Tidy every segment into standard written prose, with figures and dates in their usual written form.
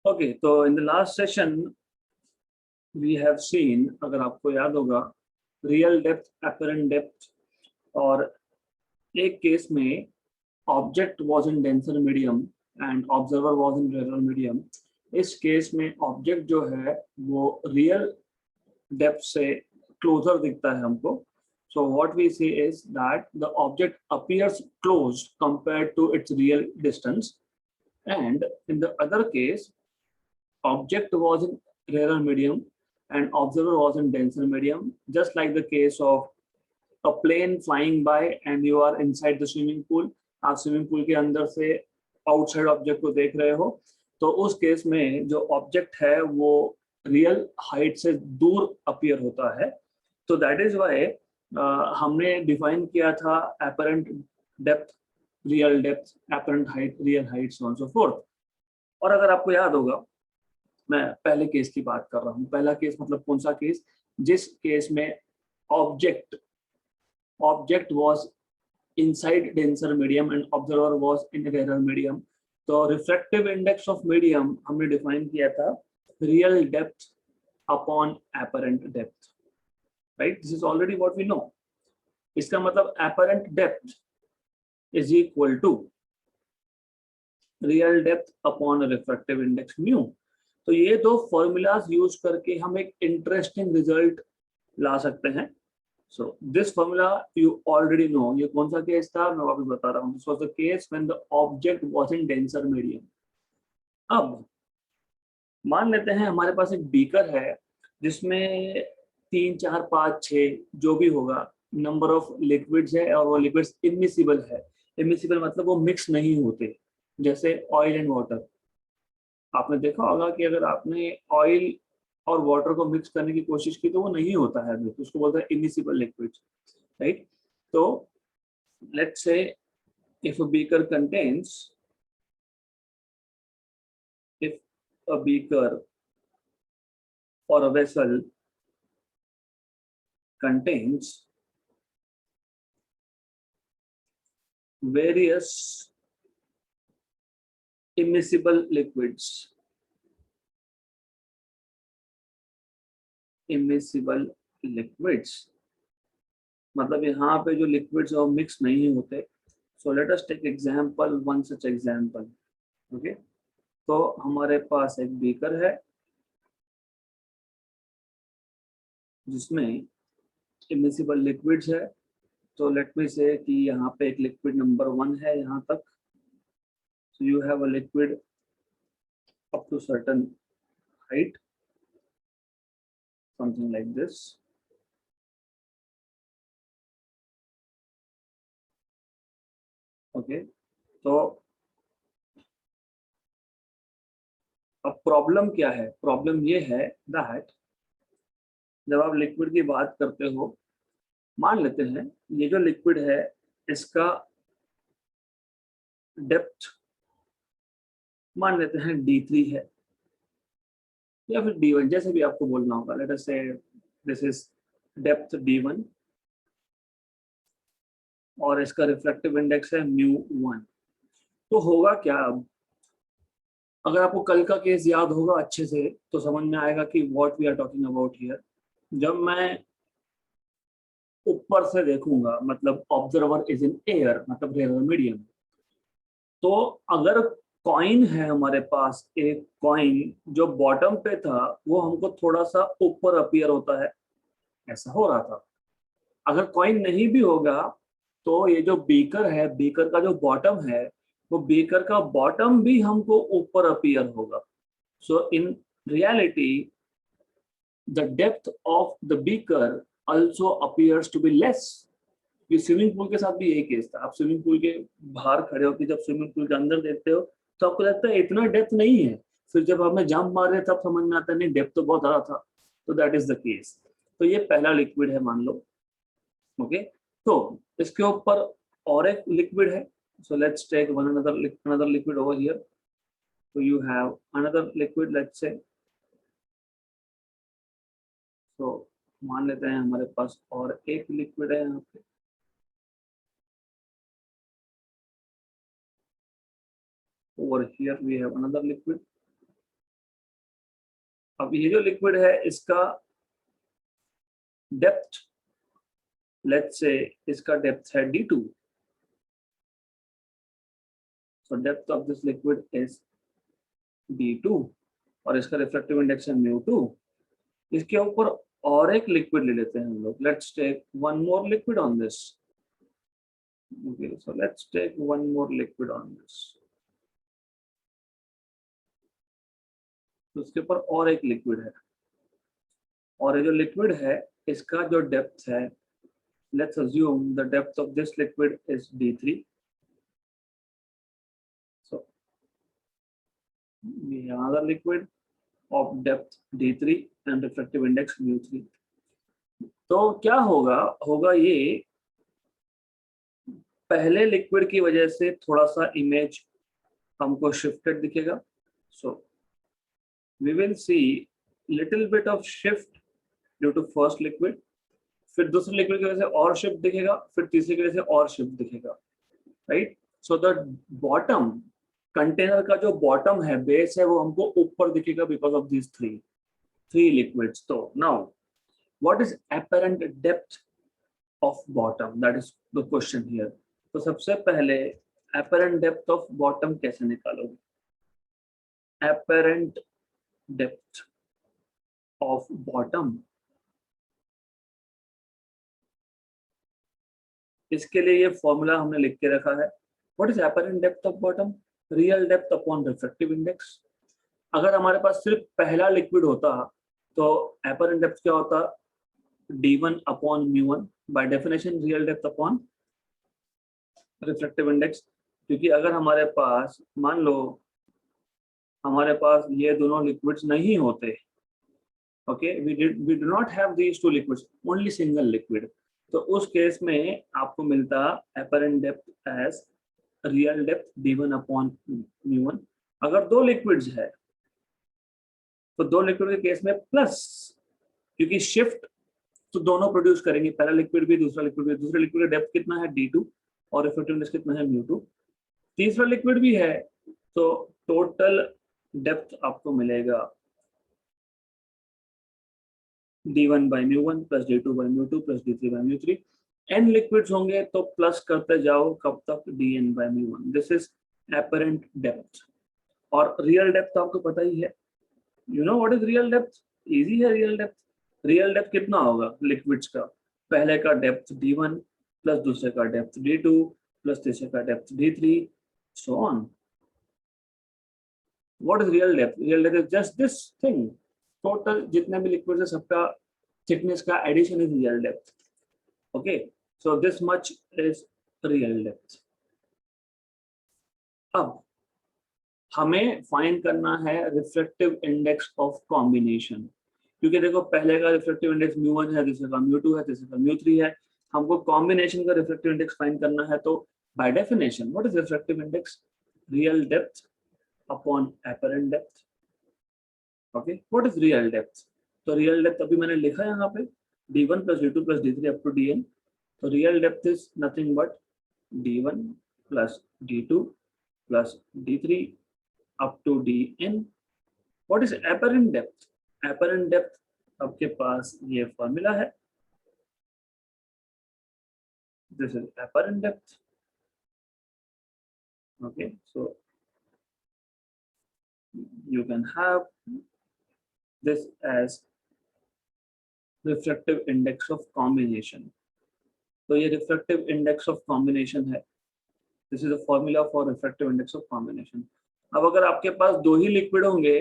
Okay, तो in the last session we have seen, अगर आपको याद होगा, रियल डेप्थ, एपरेंट डेप्थ, और एक केस में object was in denser medium and observer was in rarer medium. इस केस में ऑब्जेक्ट जो है वो रियल डेप्थ से क्लोजर दिखता है हमको। So what we see is that the object appears close compared to its real distance, and in the other case object was in rarer medium and observer was in denser medium, just like the case of a plane flying by and you are inside the swimming pool। आप swimming pool के अंदर से outside object को देख रहे हो, तो उस केस में जो ऑब्जेक्ट है वो रियल हाइट से दूर अपीयर होता है। तो दैट इज वाई हमने डिफाइन किया था apparent depth, real depth, apparent height, real height, so on so fourth. और अगर आपको याद होगा, मैं पहले केस की बात कर रहा हूँ। पहला केस मतलब कौन सा केस? जिस केस में object was inside denser medium and observer was in rarer medium. तो रिफ्रैक्टिव इंडेक्स ऑफ मीडियम हमने डिफाइन किया था real depth upon apparent depth, right? This is already what we know. इसका मतलब apparent depth is equal to real depth upon refractive index mu. तो ये दो formulas use करके हम एक इंटरेस्टिंग रिजल्ट ला सकते हैं। So this formula you already know. ये कौन सा केस था मैं वापस बता रहा हूँ। This was the case when the object was in denser medium. अब मान लेते हैं हमारे पास एक बीकर है जिसमें 3, 4, 5, 6 जो भी होगा नंबर ऑफ लिक्विड्स है, और वो लिक्विड्स इमिसिबल है। इमिसिबल मतलब वो मिक्स नहीं होते, जैसे ऑयल एंड वाटर। आपने देखा होगा कि अगर आपने ऑयल और वाटर को मिक्स करने की कोशिश की तो वो नहीं होता है, तो उसको बोलते हैं इमिसिबल लिक्विड्स, राइट? तो let's say if a beaker contains, if a beaker or a vessel contains various immiscible liquids, मतलब यहाँ पे जो लिक्विड्स और मिक्स नहीं होते। So let us take example, one such example. Okay, तो हमारे पास एक बीकर है जिसमें इमिसिबल लिक्विड्स है। तो लेट मी से कि यहाँ पे एक लिक्विड नंबर 1 है यहाँ तक। सो you have a liquid up to certain height, something like this। Okay, तो अब प्रॉब्लम क्या है? प्रॉब्लम ये है दैट जब आप लिक्विड की बात करते हो, मान लेते हैं ये जो लिक्विड है इसका डेप्थ मान लेते हैं D3 है या फिर D1, जैसे भी आपको बोलना होगा। लेट अस से दिस इज डेप्थ D1 और इसका रिफ्रैक्टिव इंडेक्स है μ1। तो होगा क्या? अब अगर आपको कल का केस याद होगा अच्छे से तो समझ में आएगा कि what we are talking about here. जब मैं ऊपर से देखूंगा, मतलब ऑब्जर्वर इज इन एयर, मतलब रेयर मीडियम, तो अगर कॉइन है हमारे पास, एक कॉइन जो बॉटम पे था वो हमको थोड़ा सा ऊपर अपीयर होता है, ऐसा हो रहा था। अगर कॉइन नहीं भी होगा तो ये जो बीकर है, बीकर का जो बॉटम है, वो बीकर का बॉटम भी हमको ऊपर अपीयर होगा। So in reality the depth of the beaker also appears to be less। ये स्विमिंग पूल के साथ भी यही केस था। आप स्विमिंग पूल के बाहर खड़े होकर जब स्विमिंग पूल के अंदर देखते हो तो आपको लगता है इतना डेप्थ नहीं है, फिर जब हमें जंप मार रहे तब समझ में आता है नहीं, डेप्थ तो बहुत ज्यादा था। तो दैट इज द केस। तो ये पहला लिक्विड है मान लो। ओके, तो इसके ऊपर और एक लिक्विड है। So let's take one another liquid over here. तो you have another liquid, let's say. तो मान लेते हैं हमारे पास और एक लिक्विड है यहाँ पे। Over here we have another liquid। अब ये जो लिक्विड है इसका डेप्थ, लेट्स से इसका डेप्थ है D2, so depth of this liquid is D2 और इसका रिफ्रैक्टिव इंडेक्स है μ2। इसके ऊपर और एक लिक्विड ले लेते हैं हम लोग, let's take one more liquid on this. Okay, so let's take one more liquid on this. तो उसके ऊपर और एक लिक्विड है, और ये जो लिक्विड है इसका जो डेप्थ है, let's assume the depth of this liquid is D3। so we have another liquid of depth D3 and refractive index μ3। तो क्या होगा ये पहले लिक्विड की वजह से थोड़ा सा इमेज हमको शिफ्टेड दिखेगा, so we will see little bit of shift due to first liquid, फिर दूसरे लिक्विड की वजह से और शिफ्ट दिखेगा, फिर तीसरे की वजह से और शिफ्ट दिखेगा, right. So the bottom container का जो बॉटम है, बेस है, वो हमको ऊपर दिखेगा because of this three liquids. तो now what is apparent depth of bottom, that is the question here. तो सबसे पहले एपरेंट डेप्थ ऑफ बॉटम कैसे निकालोगे? एपरेंट डेप्थ ऑफ बॉटम, इसके लिए ये फॉर्मूला हमने लिख के रखा है। What is apparent depth of bottom? Real depth upon refractive index. अगर हमारे पास सिर्फ पहला लिक्विड होता तो एपरेंट डेप्थ क्या होता? D1 upon μ1, by definition real depth upon refractive index. क्योंकि अगर हमारे पास, मान लो हमारे पास ये दोनों लिक्विड्स नहीं होते, okay, we do not have these two liquids, only single liquid, तो उस केस में आपको मिलता apparent depth as real depth D1 upon μ1। अगर दो लिक्विड्स है तो दो लिक्विड के केस में प्लस, क्योंकि शिफ्ट तो दोनों प्रोड्यूस करेंगे, पहला लिक्विड भी दूसरा लिक्विड भी। दूसरे लिक्विड का डेप्थ कितना है? D2 और रिफ्रैक्टिव इंडेक्स कितना है? μ2। तीसरा लिक्विड भी है तो टोटल डेप्थ आपको मिलेगा D1 by μ1 plus D2 by μ2 plus D3 by μ3। n liquids होंगे तो प्लस करते जाओ, कब तक? Dn by μ1। This is apparent depth. और रियल डेप्थ आपको पता ही है, you know what is real depth? Easy है रियल डेप्थ। रियल डेप्थ कितना होगा लिक्विड्स का? पहले का डेप्थ D1 प्लस दूसरे का डेप्थ D2 प्लस तीसरे का depth D3, so on. What is real depth? Real depth is just this thing, total जितने भी लिक्विड्स है सबका थिकनेस का addition is real depth. Okay, so this much is real depth. अब हमें find करना है रिफ्रैक्टिव इंडेक्स ऑफ कॉम्बिनेशन, क्योंकि देखो पहले का रिफ्रैक्टिव इंडेक्स μ1 है, दूसरे का μ2 है, तीसरे का μ3 है। हमको कॉम्बिनेशन का रिफ्रैक्टिव इंडेक्स फाइंड करना है, तो by definition what is refractive index? Real depth upon apparent depth. Okay, what is real depth? तो रियल डेप्थ अभी मैंने लिखा है यहाँ पे D1 plus D2 plus D3 up to Dn। तो real depth is nothing but D1 plus D2 plus D3 up to Dn। What is apparent depth? Apparent depth आपके पास ये फॉर्मूला है, this is apparent depth. Okay, so you can have this as refractive index of combination। तो ये refractive index of combination है, this is the formula for refractive index of combination। अब अगर आपके पास दो ही लिक्विड होंगे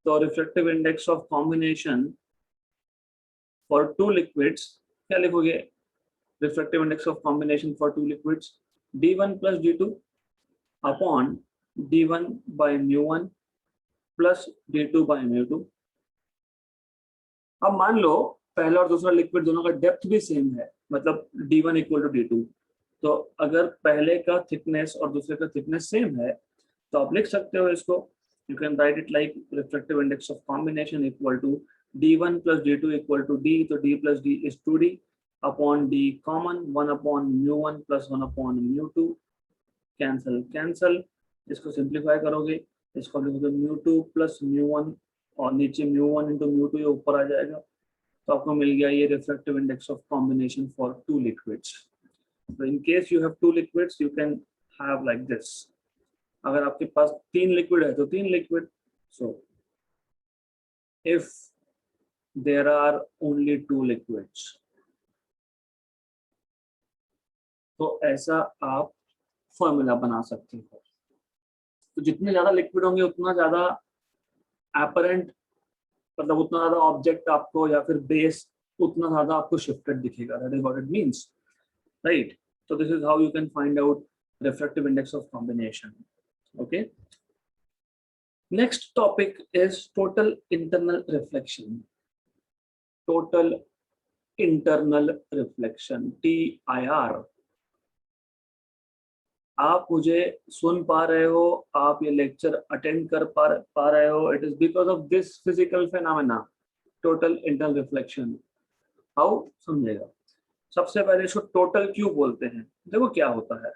तो refractive index of combination for two liquids क्या लिखोगे? refractive index of combination for two liquids D1 plus D2 upon D1 by μ1 plus D2 by μ2। अब मान लो पहला और दूसरा लिक्विड दोनों का डेप्थ भी सेम है, मतलब D1 इक्वल टू D2। तो अगर पहले का थिकनेस और दूसरे का थिकनेस सेम है तो आप लिख सकते हो इसको, you can write it like refractive index of combination equal to D1 plus D2 equal to D, तो D plus D is 2D upon D common 1 upon μ1 plus 1 upon μ2, cancel cancel, इसको simplify करोगे, इसको लिखोगे μ2 plus μ1 और नीचे μ1 into μ2 ये ऊपर आ जाएगा, तो आपको मिल गया ये refractive index of combination for 2 liquids. So in case you have 2 liquids, you can have like this. अगर आपके पास 3 लिक्विड है तो 3 liquid. So if there are only 2 liquids, तो ऐसा आप फॉर्मूला बना सकते हो। तो जितने ज्यादा लिक्विड होंगे उतना ज्यादा एपरेंट, मतलब उतना ज्यादा ऑब्जेक्ट आपको या फिर बेस उतना ज्यादा आपको शिफ्टेड दिखेगा। That is what it means, right? So this is how you can find out refractive index of combination. Okay. Next topic is total internal reflection. Total internal reflection, TIR. आप मुझे सुन पा रहे हो, आप ये लेक्चर अटेंड कर पा रहे हो, it is because of this physical phenomena, total internal reflection. How? समझेगा। सबसे पहले इसको टोटल क्यों बोलते हैं? देखो क्या होता है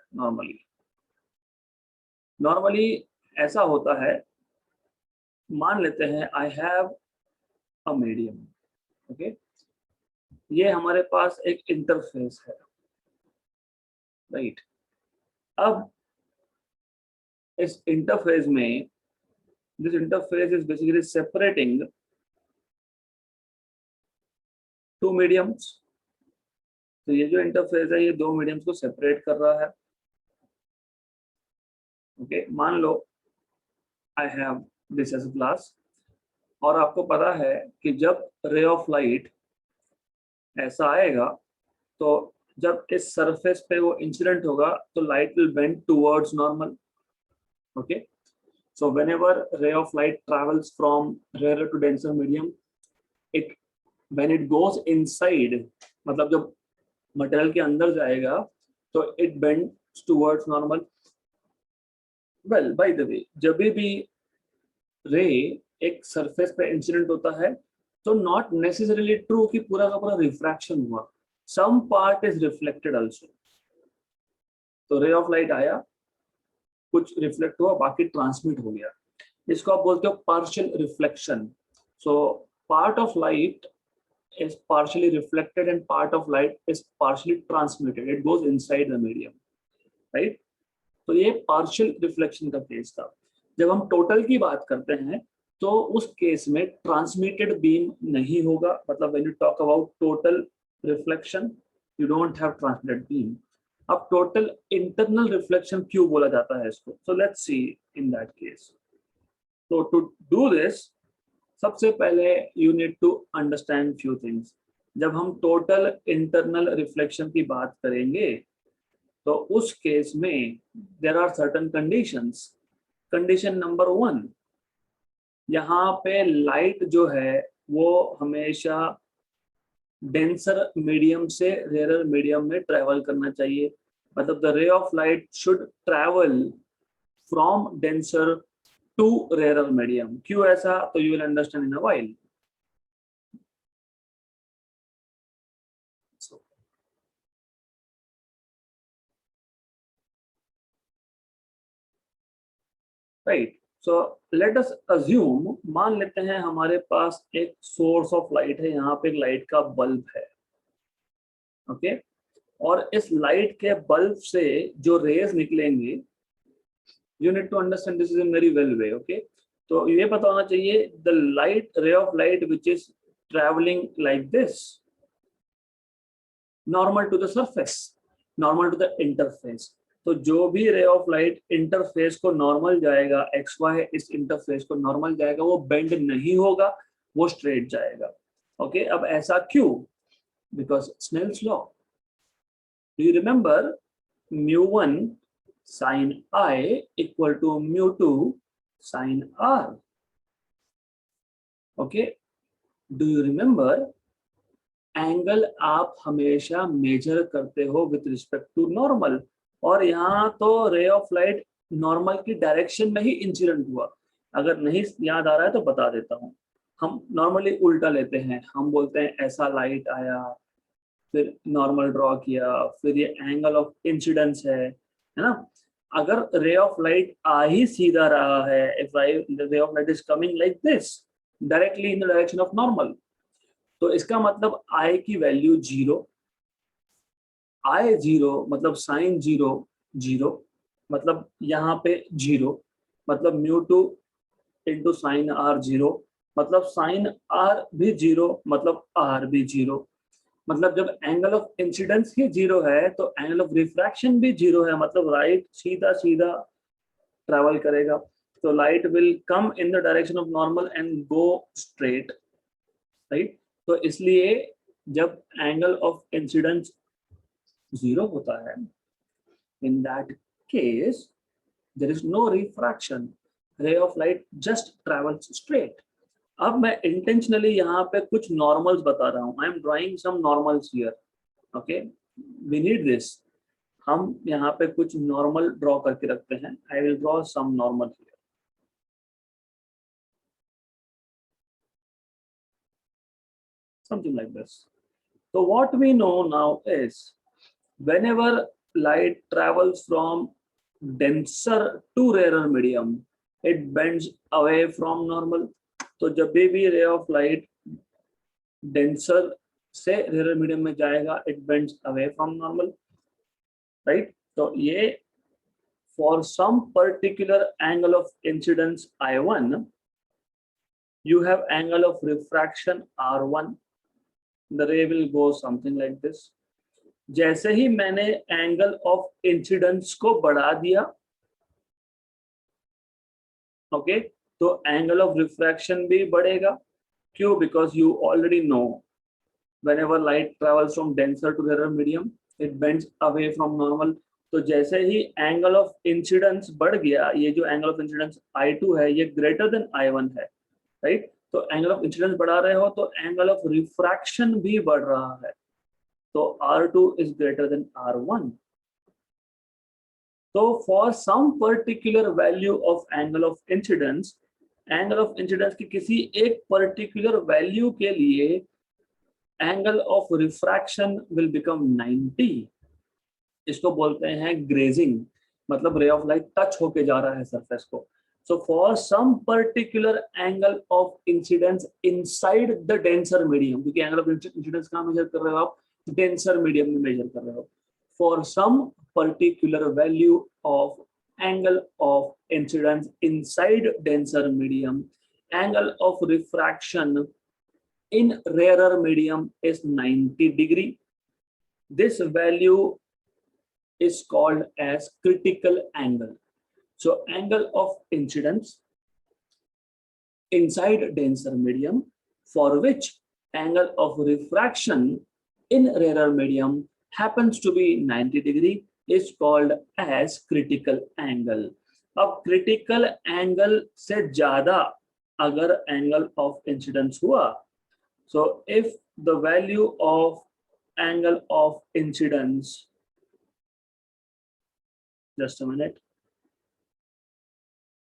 नॉर्मली ऐसा होता है, मान लेते हैं I have a medium, okay, ये हमारे पास एक इंटरफेस है, राइट? अब इस इंटरफेस में, this interface is basically separating 2 mediums. तो ये जो इंटरफेस है ये 2 मीडियम्स को सेपरेट कर रहा है, ओके। मान लो I have this as glass, और आपको पता है कि जब रे ऑफ लाइट ऐसा आएगा तो जब इस सरफेस पे वो इंसिडेंट होगा तो light will bend towards normal, okay. So whenever ray of light travels from rarer to denser medium, it when it goes inside, मतलब जब मटेरियल के अंदर जाएगा तो it bends towards normal. Well by the way, जब भी रे एक सरफेस पे इंसिडेंट होता है तो नॉट नेसेसरीली ट्रू कि पूरा का पूरा रिफ्रैक्शन हुआ, some part is reflected also. तो रे ऑफ लाइट आया, कुछ रिफ्लेक्ट हुआ, बाकी ट्रांसमिट हो गया, इसको आप बोलते हो partial reflection. So part of light is partially reflected and part of light is partially transmitted, it goes inside the medium, right? तो ये partial reflection का केस था। जब हम टोटल की बात करते हैं तो उस केस में ट्रांसमिटेड बीम नहीं होगा, मतलब when you talk about total reflection you don't have transmitted beam। अब टोटल इंटरनल रिफ्लेक्शन क्यों बोला जाता है इसको? So let's see in that case. So to do this, सबसे पहले you need to understand few things. जब हम टोटल इंटरनल रिफ्लेक्शन की बात करेंगे तो उस केस में there are certain conditions. Condition number 1, यहाँ पे लाइट जो है वो हमेशा डेंसर मीडियम से रेयर मीडियम में ट्रेवल करना चाहिए, मतलब the ray of light should travel from denser to rarer medium। क्यों ऐसा? तो you will understand in a while। Right, so let us assume, मान लेते हैं हमारे पास एक सोर्स ऑफ लाइट है, यहाँ पे एक लाइट का बल्ब है, ओके, और इस लाइट के बल्ब से जो रेज निकलेंगे, you need to understand this is in very well way, okay। तो ये पता होना चाहिए the light ray of light which is traveling like this, normal to the surface, normal to the interface। तो जो भी रे ऑफ लाइट इंटरफेस को नॉर्मल जाएगा, एक्स वाई इस इंटरफेस को नॉर्मल जाएगा, वो बेंड नहीं होगा, वो स्ट्रेट जाएगा, ओके। अब ऐसा क्यों? Because Snell's law. Do you remember μ1 sin I equal to μ2 sin R, okay। Do you remember angle आप हमेशा मेजर करते हो विथ रिस्पेक्ट टू नॉर्मल, और यहाँ तो रे ऑफ लाइट नॉर्मल की डायरेक्शन में ही इंसिडेंट हुआ। अगर नहीं याद आ रहा है तो बता देता हूँ, हम नॉर्मली उल्टा लेते हैं, हम बोलते हैं ऐसा लाइट आया, फिर नॉर्मल ड्रॉ किया, फिर ये एंगल ऑफ इंसिडेंस है ना। अगर रे ऑफ लाइट आ ही सीधा रहा है, इफ रे of light is coming like this, directly in the direction of normal. तो इसका मतलब I की वैल्यू 0, I 0 मतलब साइन 0 0, मतलब यहाँ पे 0, मतलब μ2 इंटू साइन R 0, मतलब साइन R भी 0, मतलब R भी 0। मतलब जब एंगल ऑफ इंसिडेंस ही 0 है तो एंगल ऑफ रिफ्रैक्शन भी 0 है, मतलब राइट सीधा सीधा ट्रैवल करेगा। तो light will come in the direction of normal and go straight, right. तो इसलिए जब एंगल ऑफ इंसिडेंस 0 होता है, in that case there is no refraction, ray of light just travels straight। अब मैं इंटेंशनली यहाँ पे कुछ नॉर्मल्स बता रहा हूँ, I am drawing some normals here, okay, we need this. हम यहाँ पे कुछ नॉर्मल ड्रॉ करके रखते हैं, I will draw some normal here. Something like this. So what we know now is whenever light travels from denser to rarer medium, it bends away from normal। तो जब भी ray of light denser से rarer medium में जाएगा, it bends away from normal, right? तो ये for some particular angle of incidence I1, you have angle of refraction R1, the ray will go something like this। जैसे ही मैंने angle of incidence को बढ़ा दिया, okay, तो एंगल ऑफ रिफ्रैक्शन भी बढ़ेगा। क्यों? Because you already know whenever light travels from denser to rarer medium, it bends away from normal। तो जैसे ही एंगल ऑफ इंसिडेंस बढ़ गया, ये जो एंगल ऑफ इंसिडेंस I2 है, ये ग्रेटर देन I1 है, राइट। तो एंगल ऑफ इंसिडेंस बढ़ा रहे हो तो एंगल ऑफ रिफ्रैक्शन भी बढ़ रहा है, तो R2 is greater than R1। तो for some particular value of angle of incidence, angle of incidence की किसी एक पर्टिकुलर वैल्यू के लिए angle of refraction will become 90। इसको बोलते हैं ग्रेजिंग, मतलब रे ऑफ लाइट टच होके जा रहा है सरफेस को। So for some particular angle of incidence inside the denser medium, क्योंकि एंगल ऑफ इंसिडेंस कहाँ मेजर कर रहे हो आप? डेंसर मीडियम में मेजर कर रहे हो। For some particular value of angle of incidence inside denser medium, angle of refraction in rarer medium is 90 degree। This value is called as critical angle। So angle of incidence inside denser medium for which angle of refraction in rarer medium happens to be 90 degree is called as critical angle। अब critical angle से ज्यादा अगर angle of incidence हुआ, so if the value of angle of incidence, just a minute,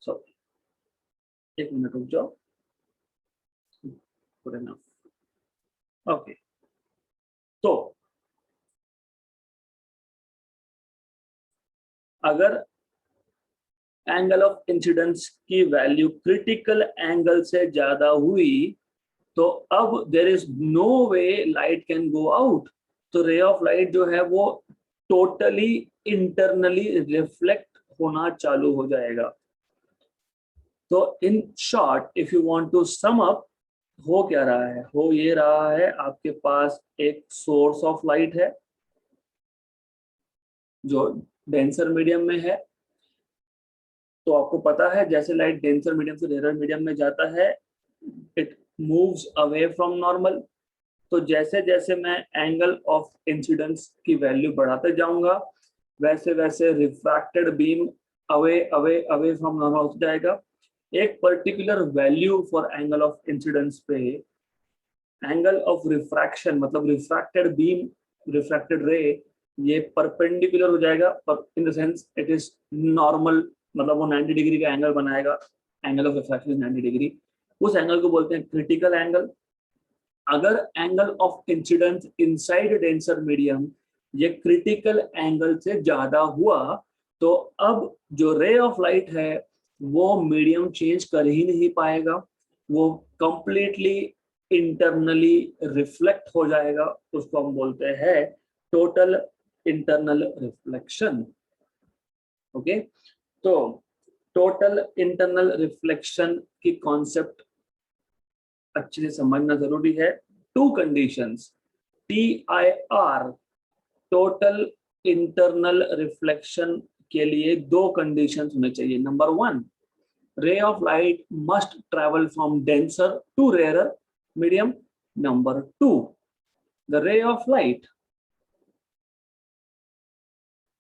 so एक minute रुक जाओ, good enough, okay। तो अगर एंगल ऑफ इंसिडेंस की वैल्यू क्रिटिकल एंगल से ज्यादा हुई तो अब there is no way light can go out. तो रे ऑफ लाइट जो है वो टोटली इंटरनली रिफ्लेक्ट होना चालू हो जाएगा। तो in short if you want to sum up, हो क्या रहा है? हो ये रहा है, आपके पास एक सोर्स ऑफ लाइट है जो डेंसर मीडियम में है। तो आपको पता है जैसे लाइट डेंसर मीडियम से रेयर मीडियम में जाता है, it moves away from normal. तो जैसे जैसे मैं एंगल ऑफ इंसिडेंस की वैल्यू बढ़ाते जाऊंगा, वैसे वैसे refracted beam away away away from normal हो जाएगा। एक particular value for angle of incidence पे एंगल ऑफ रिफ्रैक्शन, मतलब रिफ्रैक्टेड बीम, रिफ्रैक्टेड रे, ये परपेंडिकुलर हो जाएगा, पर in the sense it is normal, मतलब वो 90 डिग्री का एंगल बनाएगा। एंगल ऑफ रिफ्रैक्शन 90 डिग्री, उस एंगल को बोलते हैं क्रिटिकल एंगल। अगर angle of incidence inside denser medium ये क्रिटिकल एंगल से ज्यादा हुआ तो अब जो रे ऑफ लाइट है वो मीडियम चेंज कर ही नहीं पाएगा, वो कंप्लीटली इंटरनली रिफ्लेक्ट हो जाएगा, उसको हम बोलते हैं टोटल इंटरनल रिफ्लेक्शन। ओके, तो टोटल इंटरनल रिफ्लेक्शन की कॉन्सेप्ट अच्छे से समझना जरूरी है। To conditions, TIR total internal reflection के लिए दो कंडीशंस होने चाहिए। Number one, ray of light must travel from denser to rarer medium. Number two, the ray of light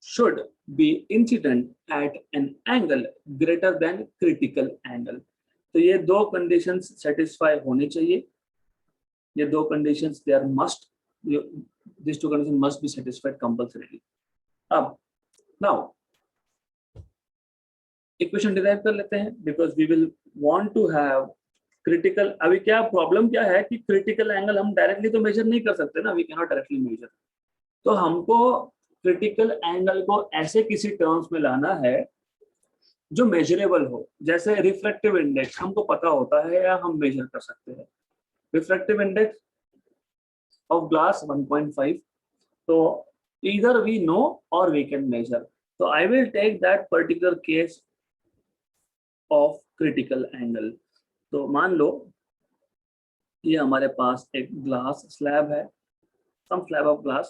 should be incident at an angle greater than critical angle. तो ये दो conditions satisfy होने चाहिए। ये दो conditions they are must, these two conditions must be satisfied compulsorily. अब now equation derive कर लेते हैं, because we will want to have critical. अभी क्या प्रॉब्लम क्या है कि क्रिटिकल एंगल हम डायरेक्टली तो मेजर नहीं कर सकते ना, we can not directly measure. तो हमको क्रिटिकल एंगल को ऐसे किसी टर्म्स में लाना है जो मेजरेबल हो। जैसे रिफ्रैक्टिव इंडेक्स हमको पता होता है या हम मेजर कर सकते हैं। रिफ्रैक्टिव इंडेक्स ऑफ ग्लास 1.5, तो either we know or we can measure. So I will take that particular case of critical angle. तो मान लो ये हमारे पास एक ग्लास स्लैब है, some slab of glass.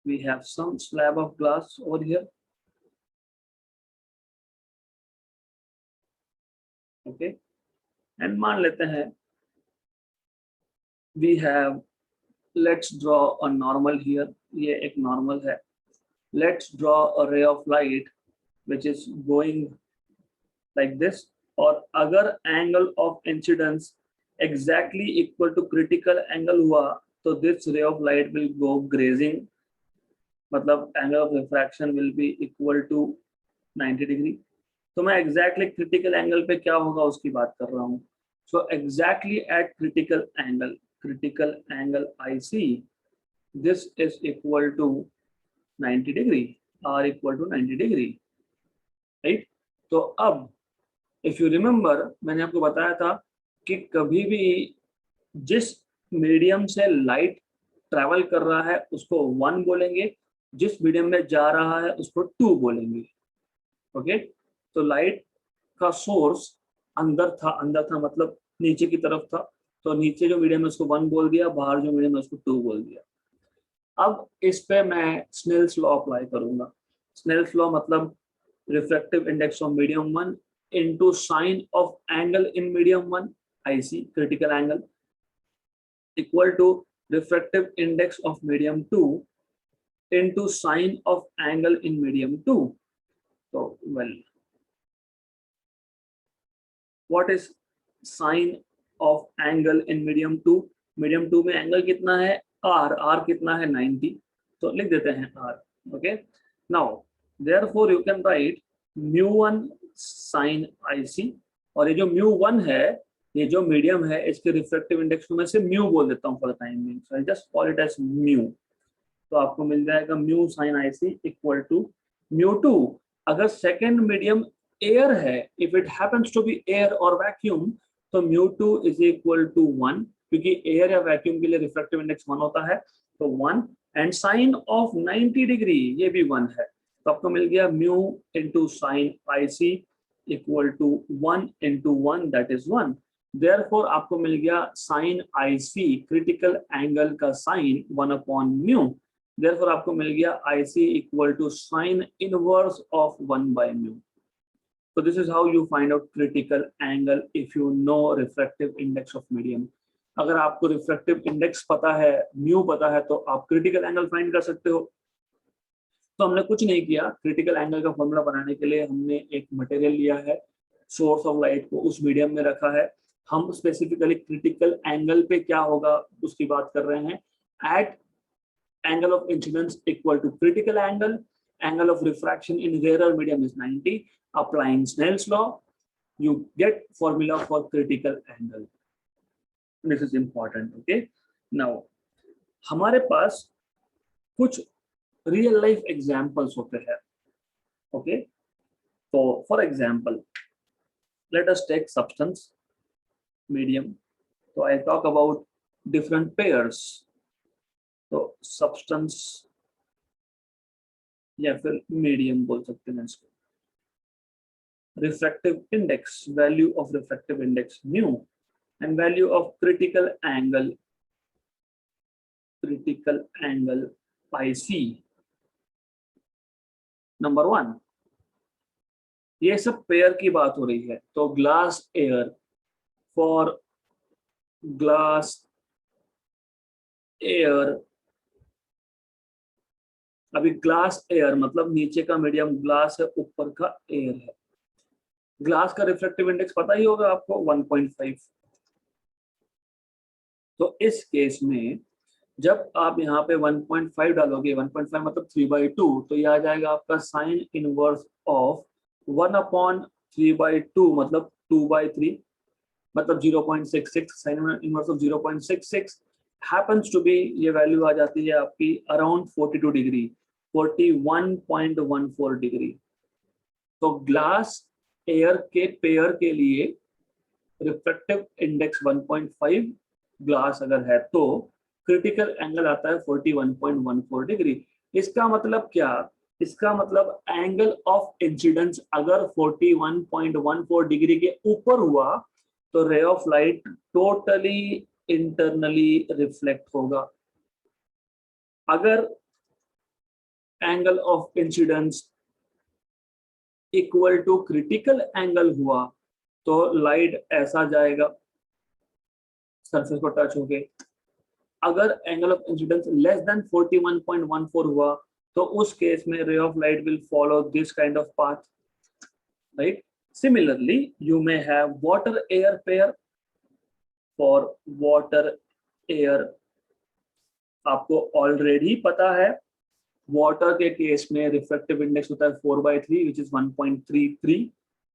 We have some slab of glass over here. Okay, and मान लेते हैं we have, let's draw a normal here. ये एक normal है. Let's draw a ray of light which is going like this. और अगर angle of incidence exactly equal to critical angle हुआ तो this ray of light will go grazing, मतलब angle of refraction will be equal to 90 degree. तो मैं exactly critical angle पे क्या होगा उसकी बात कर रहा हूँ। So exactly at critical angle IC, this is equal to 90 degree, R equal to 90 degree, right? तो अब इफ यू रिमेम्बर मैंने आपको बताया था कि कभी भी जिस मीडियम से लाइट ट्रैवल कर रहा है उसको 1 बोलेंगे, जिस मीडियम में जा रहा है उसको 2 बोलेंगे। ओके, तो लाइट का सोर्स अंदर था मतलब नीचे की तरफ था, तो नीचे जो मीडियम है उसको 1 बोल दिया, बाहर जो मीडियम है उसको 2 बोल दिया। अब इस पे मैं स्नेल्स लॉ अप्लाई करूंगा। स्नेल्स लॉ मतलब refractive index of medium 1 into sine of angle in medium 1 IC critical angle equal to refractive index of medium 2 into sine of angle in medium 2. So well, what is sine of angle in medium 2? medium 2 में angle कितना है r कितना है 90, तो लिख देते हैं r। okay, now therefore you can write mu1 sin IC, और ये जो mu1 है, ये जो मीडियम है, इसके रिफ्रैक्टिव इंडेक्स को मैं से म्यू बोल देता हूँ for the time being, so I just call it as mu. तो आपको मिल जाएगा mu sin IC equal to mu2। अगर सेकंड मीडियम एयर है, if it happens to be air और वैक्यूम, तो mu2 इज इक्वल टू 1, क्योंकि air या वैक्यूम के लिए रिफ्रैक्टिव इंडेक्स 1 होता है, तो 1, एंड साइन ऑफ 90 डिग्री ये भी 1 है। तो आपको मिल गया mu into sine IC equal to 1 into 1 that is 1। Therefore आपको मिल गया साइन IC क्रिटिकल एंगल का साइन 1 अपॉन म्यू। देयरफॉर आपको मिल गया IC equal to sine inverse of 1 by mu. So this is how you find out critical angle if you know refractive index of medium. अगर आपको refractive index पता है, mu पता है, तो आप क्रिटिकल एंगल फाइंड कर सकते हो। तो हमने कुछ नहीं किया, क्रिटिकल एंगल का फॉर्मूला बनाने के लिए हमने एक मटेरियल लिया है, सोर्स ऑफ लाइट को उस मीडियम में रखा है। हम स्पेसिफिकली क्रिटिकल एंगल पे क्या होगा उसकी बात कर रहे हैं। At angle of incidence equal to critical angle of refraction in rarer medium is 90। Applying Snell's law you get formula for critical angle. This is important. Okay, now हमारे पास कुछ रियल लाइफ एग्जांपल्स होते हैं। Okay, तो for example let us take substance, medium. So I talk about different pairs. तो substance या फिर medium बोल सकते हैं इसको. Refractive index, value of refractive index mu, and value of critical angle IC. Number 1, ये सब पेयर की बात हो रही है. तो glass air, for glass air, अभी ग्लास एयर मतलब नीचे का मीडियम ग्लास है, ऊपर का एयर है. ग्लास का रिफ्रैक्टिव इंडेक्स पता ही होगा आपको, 1.5. तो इस केस में जब आप यहाँ पे 1.5 डालोगे, 1.5 मतलब 3/2, तो ये आ जाएगा आपका साइन इनवर्स ऑफ 1/3/2 मतलब 2/3 मतलब 0.66. Sine inverse of 0.66 happens to be, ये वैल्यू आ जाती है आपकी अराउंड 42 डिग्री, 41.14 डिग्री. तो ग्लास एयर के पेयर के लिए रिफ्रैक्टिव इंडेक्स 1.5 ग्लास अगर है तो क्रिटिकल एंगल आता है 41.14 डिग्री. इसका मतलब क्या? इसका मतलब एंगल ऑफ इंसिडेंस अगर 41.14 डिग्री के ऊपर हुआ तो ray of light totally internally reflect होगा. अगर angle of incidence equal to critical angle हुआ तो लाइट ऐसा जाएगा सरफेस को टच होके. अगर angle of incidence less than 41.14 हुआ तो उस केस में रे of light will follow this kind of path, right. Similarly you may have water air pair. For water air आपको ऑलरेडी पता है वाटर के केस में रिफ्रैक्टिव इंडेक्स होता है 4/3 विच इज 1.33.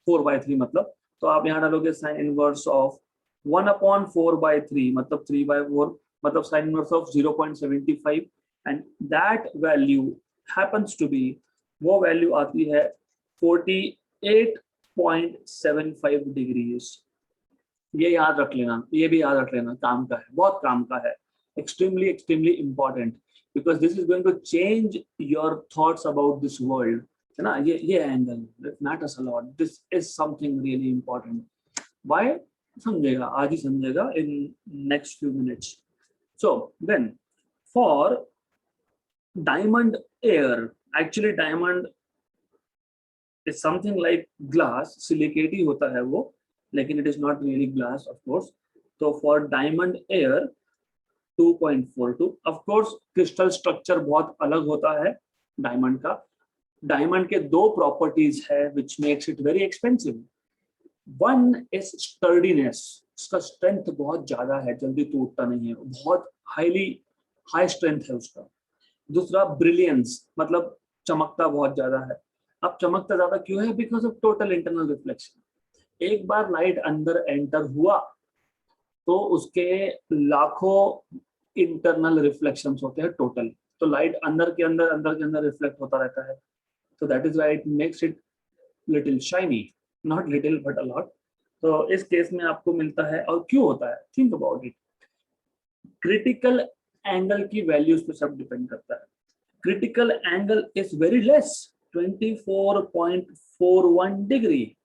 4/3 मतलब, तो आप यहाँ डालोगे साइन इनवर्स ऑफ 1/4/3 मतलब 3/4 मतलब sine inverse of 0.75 and that value happens to be, वो वैल्यू आती है 48.75 डिग्रीज. ये याद रख लेना, ये भी याद रख लेना, काम का है, बहुत काम का है, extremely important because this is going to change your thoughts about this world, है ना. ये angle it matters a lot. This is something really important. Why? समझेगा, आज ही समझेगा in next few minutes. So then for diamond air, actually diamond is something like glass, silicate ही होता है वो, लेकिन it is not really glass of course. तो for diamond air 2.42. Of course crystal structure बहुत अलग होता है डायमंड का. डायमंड के दो प्रॉपर्टीज है which makes it very expensive. One is sturdiness, उसका स्ट्रेंथ बहुत ज्यादा है, जल्दी टूटता नहीं है, बहुत हाई स्ट्रेंथ है उसका. दूसरा ब्रिलियंस, मतलब चमकता बहुत ज्यादा है. अब चमकता ज्यादा क्यों है? Because of total internal reflection. एक बार लाइट अंदर एंटर हुआ तो उसके लाखों इंटरनल रिफ्लेक्शंस होते हैं टोटल. तो लाइट अंदर के अंदर रिफ्लेक्ट होता रहता है. तो that is why it makes it little shiny, not little but a lot. तो इस केस में आपको मिलता है. और क्यों होता है? Think about it. Critical angle की वैल्यूज पे सब डिपेंड करता है. Critical angle is very less, 24.41 degree.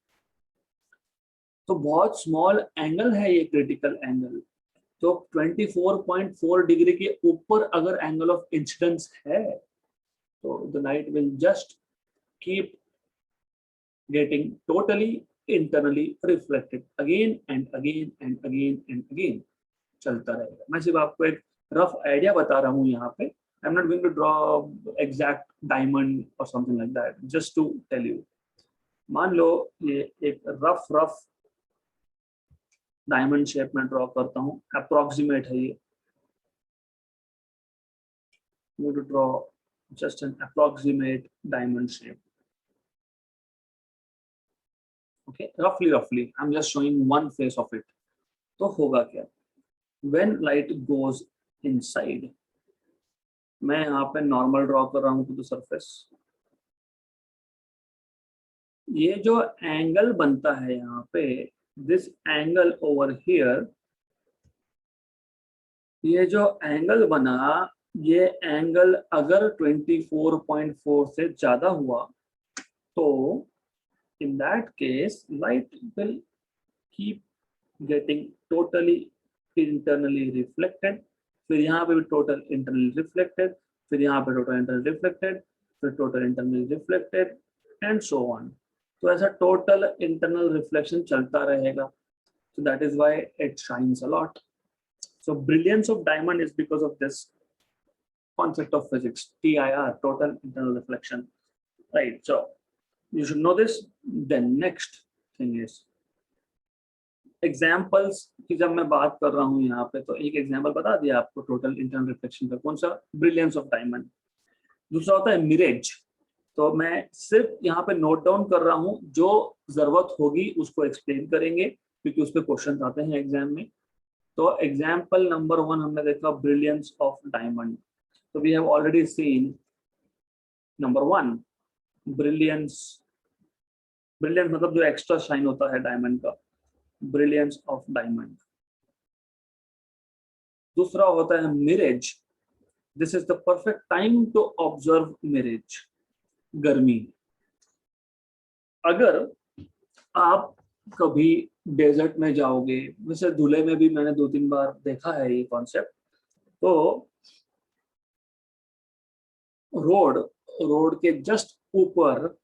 तो बहुत स्मॉल एंगल है ये क्रिटिकल एंगल. तो 24.4 डिग्री के ऊपर अगर एंगल ऑफ इंसिडेंस है तो the light will just keep getting totally internally reflected again and again and again and again, चलता रहेगा. मैं सिर्फ आपको एक रफ आइडिया बता रहा हूँ यहाँ पे. I am not going to draw exact diamond और something like that, just to tell you. मान लो ये एक रफ डायमंड शेप में ड्रॉ करता हूँ, अप्रोक्सीमेट है ये. to draw just an approximate diamond shape. Okay, roughly I'm just showing one face of it. तो होगा क्या? When light goes inside, मैं यहाँ पे नॉर्मल ड्रॉ कर रहा हूँ to the surface. ये जो एंगल बनता है यहाँ पे, दिस एंगल ओवर हियर, ये जो एंगल बना, ये एंगल अगर 24.4 से ज्यादा हुआ तो in that case light will keep getting totally internally reflected, फिर यहाँ पे भी टोटल इंटरनली रिफ्लेक्टेड, फिर यहाँ पे टोटल इंटरनली रिफ्लेक्टेड, फिर total internally reflected and so on. तो ऐसा टोटल इंटरनल रिफ्लेक्शन चलता रहेगा, so that is why it shines a lot. So brilliance of diamond is because of this concept of physics, TIR, total internal reflection, right? So you should know this. Then next thing is examples की जब मैं बात कर रहा हूँ यहाँ पे, तो एक एग्जाम्पल बता दिया आपको टोटल इंटरनल रिफ्लेक्शन का, कौन सा? Brilliance of diamond. दूसरा होता है मिरेज। तो मैं सिर्फ यहाँ पे नोट डाउन कर रहा हूँ, जो जरूरत होगी उसको एक्सप्लेन करेंगे क्योंकि उस पर क्वेश्चन आते हैं एग्जाम में। तो एग्जाम्पल नंबर 1 हमने देखा ब्रिलियंस ऑफ डायमंड। तो we have already seen number 1 brilliance. Brilliance मतलब जो एक्स्ट्रा शाइन होता है डायमंड का, ब्रिलियंस ऑफ डायमंड। दूसरा होता है mirage. This is the perfect time to observe mirage, गर्मी। अगर आप कभी डेजर्ट में जाओगे, वैसे धुले में भी मैंने 2-3 बार देखा है ये कॉन्सेप्ट, तो रोड के जस्ट ऊपर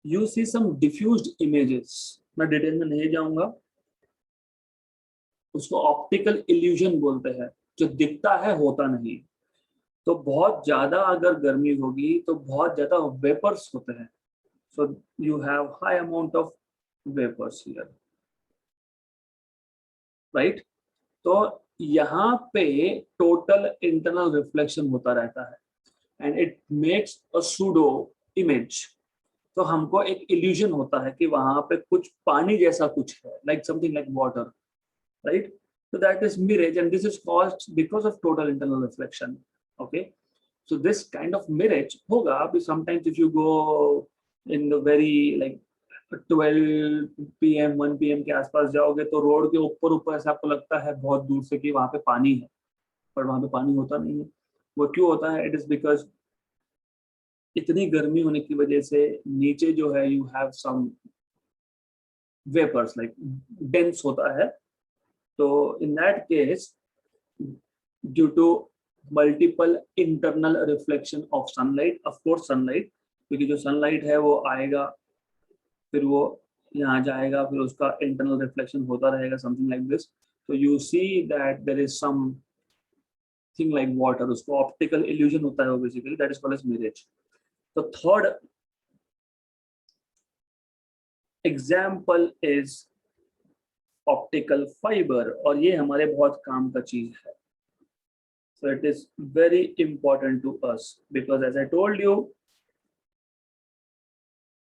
you see some diffused images. मैं डिटेल में नहीं जाऊंगा, उसको ऑप्टिकल इल्यूजन बोलते हैं, जो दिखता है होता नहीं। तो बहुत ज्यादा अगर गर्मी होगी तो बहुत ज्यादा वेपर्स होते हैं, so you have high amount of vapours here, right? तो यहाँ पे टोटल इंटरनल रिफ्लेक्शन होता रहता है and it makes a pseudo image. तो हमको एक इल्यूजन होता है कि वहां पे कुछ पानी जैसा कुछ है, like something like water, right? So that is mirage, and this is caused because of total internal reflection. Okay, so this kind of mirage hoga abhi sometimes if you go in the very like 12 PM 1 PM के आसपास जाओगे तो road के ऊपर ऐसा आपको लगता है बहुत दूर से कि वहां पे पानी है, पर वहां पे पानी होता नहीं है। वो क्यों होता है? इट इज बिकॉज इतनी गर्मी होने की वजह से नीचे जो है you have some vapours, like dense होता है। So in that case, due to multiple internal reflection of sunlight, of course sunlight, क्योंकि जो sunlight है वो आएगा, फिर वो यहाँ जाएगा, फिर उसका internal reflection होता रहेगा, something like this. So you see that there is some thing like water, उसको optical illusion होता है वो basically, that is called as mirage. The third example is optical fibre, और ये हमारे बहुत काम का चीज है। So it is very important to us because as I told you,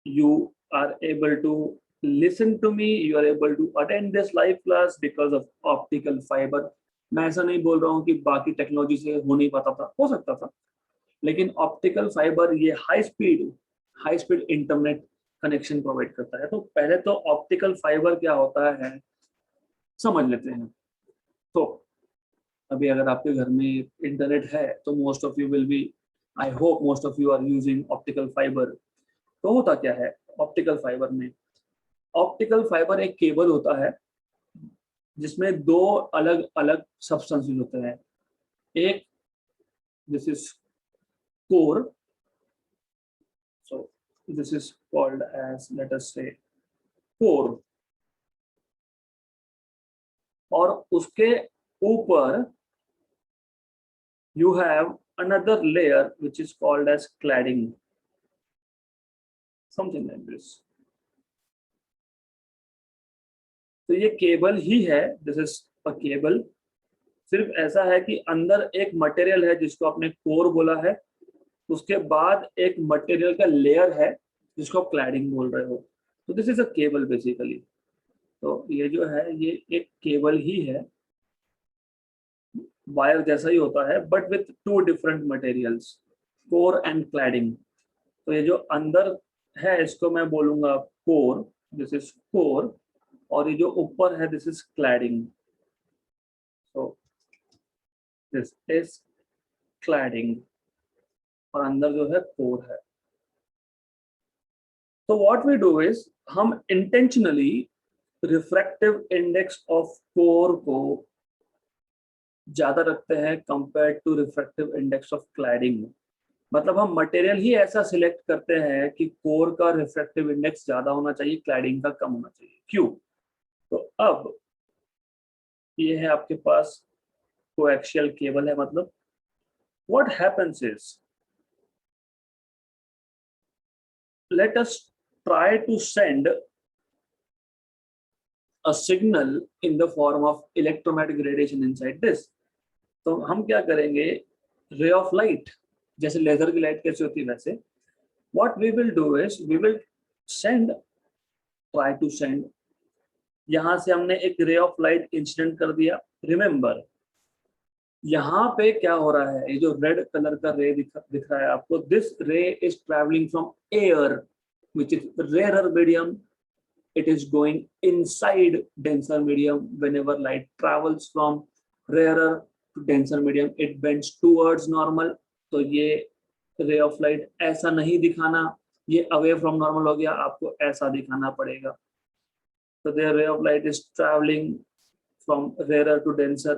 you are able to listen to me, you are able to attend this live class because of optical fiber. मैं ऐसा नहीं बोल रहा हूँ कि बाकी technology से हो नहीं पाता था, हो सकता था, लेकिन ऑप्टिकल फाइबर ये high speed internet connection provide करता है। तो पहले तो ऑप्टिकल फाइबर क्या होता है समझ लेते हैं। तो अभी अगर आपके घर में इंटरनेट है तो most of you will be, I hope most of you are using optical fibre. तो होता क्या है ऑप्टिकल फाइबर में? ऑप्टिकल फाइबर एक केबल होता है जिसमें 2 अलग अलग सब्सटेंसेस होते हैं। एक, this is core, so this is called as, let us say, core, और उसके ऊपर you have another layer which is called as cladding, something like this. तो ये केबल ही है, दिस इज अ केबल। सिर्फ ऐसा है कि अंदर एक मटेरियल है जिसको आपने कोर बोला है, उसके बाद एक मटेरियल का लेयर है जिसको आप क्लैडिंग बोल रहे हो। तो this is a cable basically. तो ये जो है ये एक केबल ही है, वायर जैसा ही होता है but with 2 different materials, core and cladding. तो ये जो अंदर है, इसको मैं बोलूंगा कोर, दिस इज कोर, और ये जो ऊपर है this is cladding, so this is cladding, और अंदर जो है कोर है। तो व्हाट वी डू इज हम intentionally refractive index of core को ज्यादा रखते हैं compare to refractive index of cladding. मतलब हम मटेरियल ही ऐसा सिलेक्ट करते हैं कि कोर का रिफ्रैक्टिव इंडेक्स ज्यादा होना चाहिए, क्लैडिंग का कम होना चाहिए। क्यों? तो अब ये है आपके पास कोएक्सियल केबल है, मतलब what happens is let us try to send a signal in the form of electromagnetic radiation inside this। तो हम क्या करेंगे, रे ऑफ लाइट, जैसे लेजर की लाइट कैसे होती है वैसे, what we will do is we will send, try to send, यहां से हमने एक रे ऑफ लाइट इंसिडेंट कर दिया। रिमेंबर यहाँ पे क्या हो रहा है, ये जो रेड कलर का रे दिख रहा है आपको, this ray is travelling from air which is rarer medium, it is going inside denser medium। Whenever light travels from rarer to denser medium it bends towards normal। तो ये ray of light ऐसा नहीं दिखाना, ये away from normal हो गया, आपको ऐसा दिखाना पड़ेगा। तो the ray of light is traveling from rarer to denser,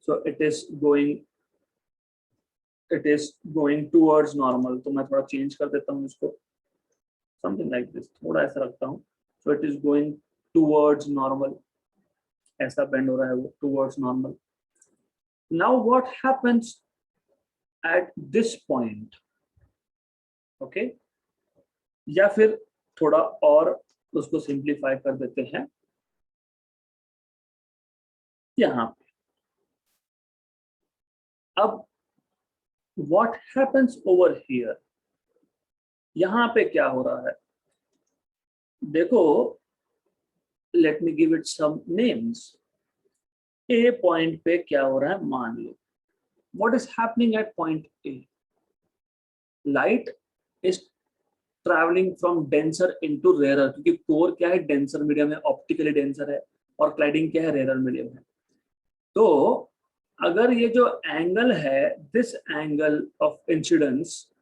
so it is going towards normal। तो मैं थोड़ा चेंज कर देता हूँ इसको, something like this, थोड़ा ऐसा रखता हूँ। so it is going towards normal, ऐसा बेंड हो रहा है वो towards normal। now what happens at this point, okay? या फिर थोड़ा और उसको सिंप्लीफाई कर देते हैं, यहाँ पे अब what happens over here, यहाँ पे क्या हो रहा है देखो, let me give it some names। A point पे क्या हो रहा है, मान लो what is happening at point A, light is traveling from denser into rarer, क्योंकि कोर क्या है, डेंसर मीडियम है, ऑप्टिकली डेंसर है, और क्लाइडिंग क्या है, रेयर मीडियम है। तो अगर ये जो एंगल है, दिस एंगल ऑफ इंसिडेंस,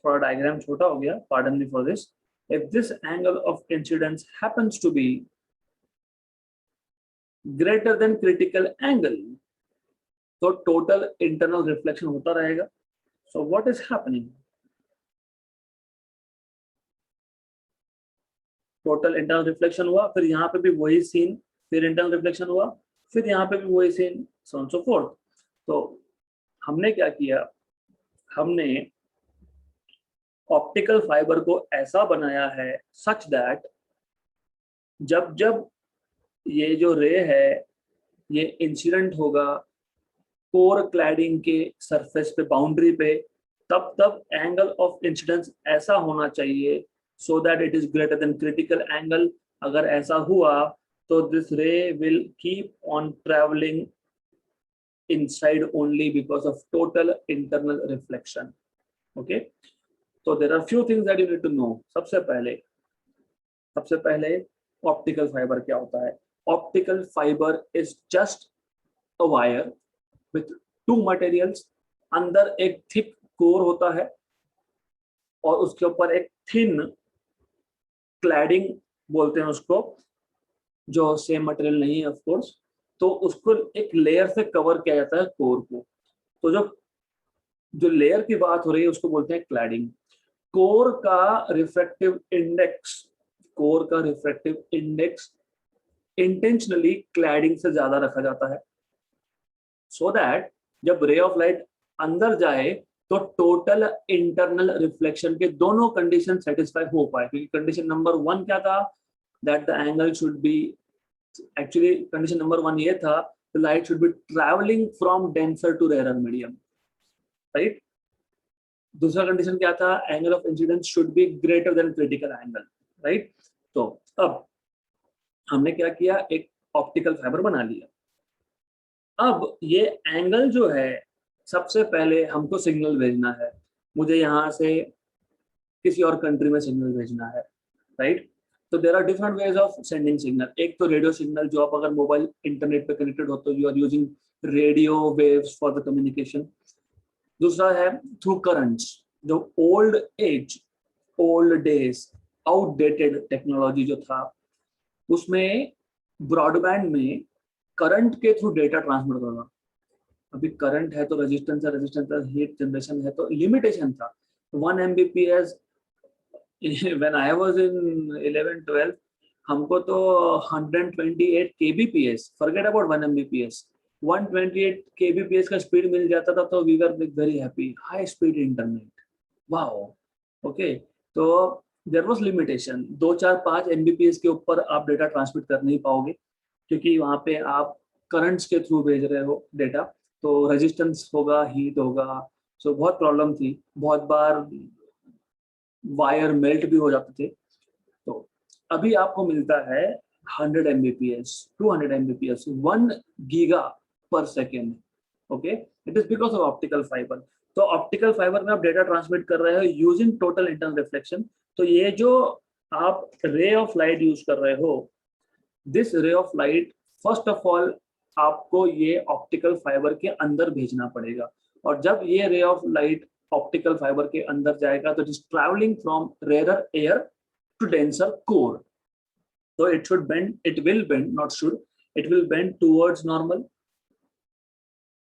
थोड़ा डायग्राम छोटा हो गया, pardon me for this, if this angle of incidence happens to be greater than critical angle, तो टोटल इंटरनल रिफ्लेक्शन होता रहेगा। So what is happening, total internal reflection हुआ, फिर यहाँ पे भी वही सीन, फिर इंटरनल रिफ्लेक्शन हुआ, फिर यहाँ पे भी वही scene, so on so forth. तो हमने क्या किया, हमने ऑप्टिकल फाइबर को ऐसा बनाया है सच दैट जब जब ये जो रे है ये इंसिडेंट होगा कोर क्लैडिंग के सरफेस पे, बाउंड्री पे, तब तब एंगल ऑफ इंसिडेंस ऐसा होना चाहिए so that it is greater than critical angle. अगर ऐसा हुआ तो दिस रे will keep on travelling inside only because of total internal reflection। okay, so there are few things that you need to know। सबसे पहले optical fibre क्या होता है, optical fibre is just a wire with to materials, अंदर एक thick core होता है और उसके ऊपर एक थिन क्लैडिंग बोलते हैं उसको, जो सेम मटेरियल नहीं है ऑफ कोर्स, तो उसको एक लेयर से कवर किया जाता है कोर को। तो जो जो लेयर की बात हो रही है उसको बोलते हैं क्लैडिंग। कोर का रिफ्रैक्टिव इंडेक्स, कोर का रिफ्रैक्टिव इंडेक्स इंटेंशनली क्लैडिंग से ज्यादा रखा जाता है सो दैट जब रे ऑफ लाइट अंदर जाए तो टोटल इंटरनल रिफ्लेक्शन के दोनों कंडीशन सेटिस्फाई हो पाए। क्योंकि कंडीशन नंबर 1 क्या था, that the angle should be, actually condition number 1 ये था, the light should be travelling from denser to rarer medium, right. दूसरा कंडीशन क्या था, angle of incidence should be greater than critical angle, right. तो अब हमने क्या किया, एक ऑप्टिकल फाइबर बना लिया। अब ये एंगल जो है, सबसे पहले हमको सिग्नल भेजना है। मुझे यहाँ से किसी और कंट्री में सिग्नल भेजना है, राइट? तो there are different ways of sending signal. एक तो रेडियो सिग्नल, जो आप अगर मोबाइल इंटरनेट पे कनेक्टेड हो तो you are using radio waves for the communication. दूसरा है थ्रू करंट्स, जो ओल्ड डेज आउटडेटेड टेक्नोलॉजी जो था, उसमें ब्रॉडबैंड में करंट के थ्रू डेटा ट्रांसमिट करना. अभी करंट है तो रेजिस्टेंस है, हीट जनरेशन है तो लिमिटेशन था. 1 Mbps when I was in 11-12, हमको तो 128 kbps, forget about 1 Mbps, 128 kbps का स्पीड मिल जाता था तो we were very happy. High speed internet, wow. Okay, तो देयर वाज लिमिटेशन. 2-4-5 Mbps के ऊपर आप डेटा ट्रांसमिट कर नहीं पाओगे, क्योंकि वहाँ पे आप करंट्स के थ्रू भेज रहे हो डेटा, तो रेजिस्टेंस होगा, हीट होगा. सो बहुत प्रॉब्लम थी, बहुत बार वायर मेल्ट भी हो जाते थे. तो अभी आपको मिलता है 100 Mbps, 200 Mbps, 1 गीगा पर second. Okay, it is because of optical fibre. तो ऑप्टिकल फाइबर में आप डेटा ट्रांसमिट कर रहे हो यूजिंग टोटल इंटरनल रिफ्लेक्शन. तो ये जो आप रे ऑफ लाइट यूज कर रहे हो, दिस रे of light first of all आपको ये ऑप्टिकल फाइबर के अंदर भेजना पड़ेगा. और जब ये रे ऑफ लाइट ऑप्टिकल फाइबर के अंदर जाएगा तो it is travelling from rare air to denser core. तो it will bend, not should, it will bend towards normal.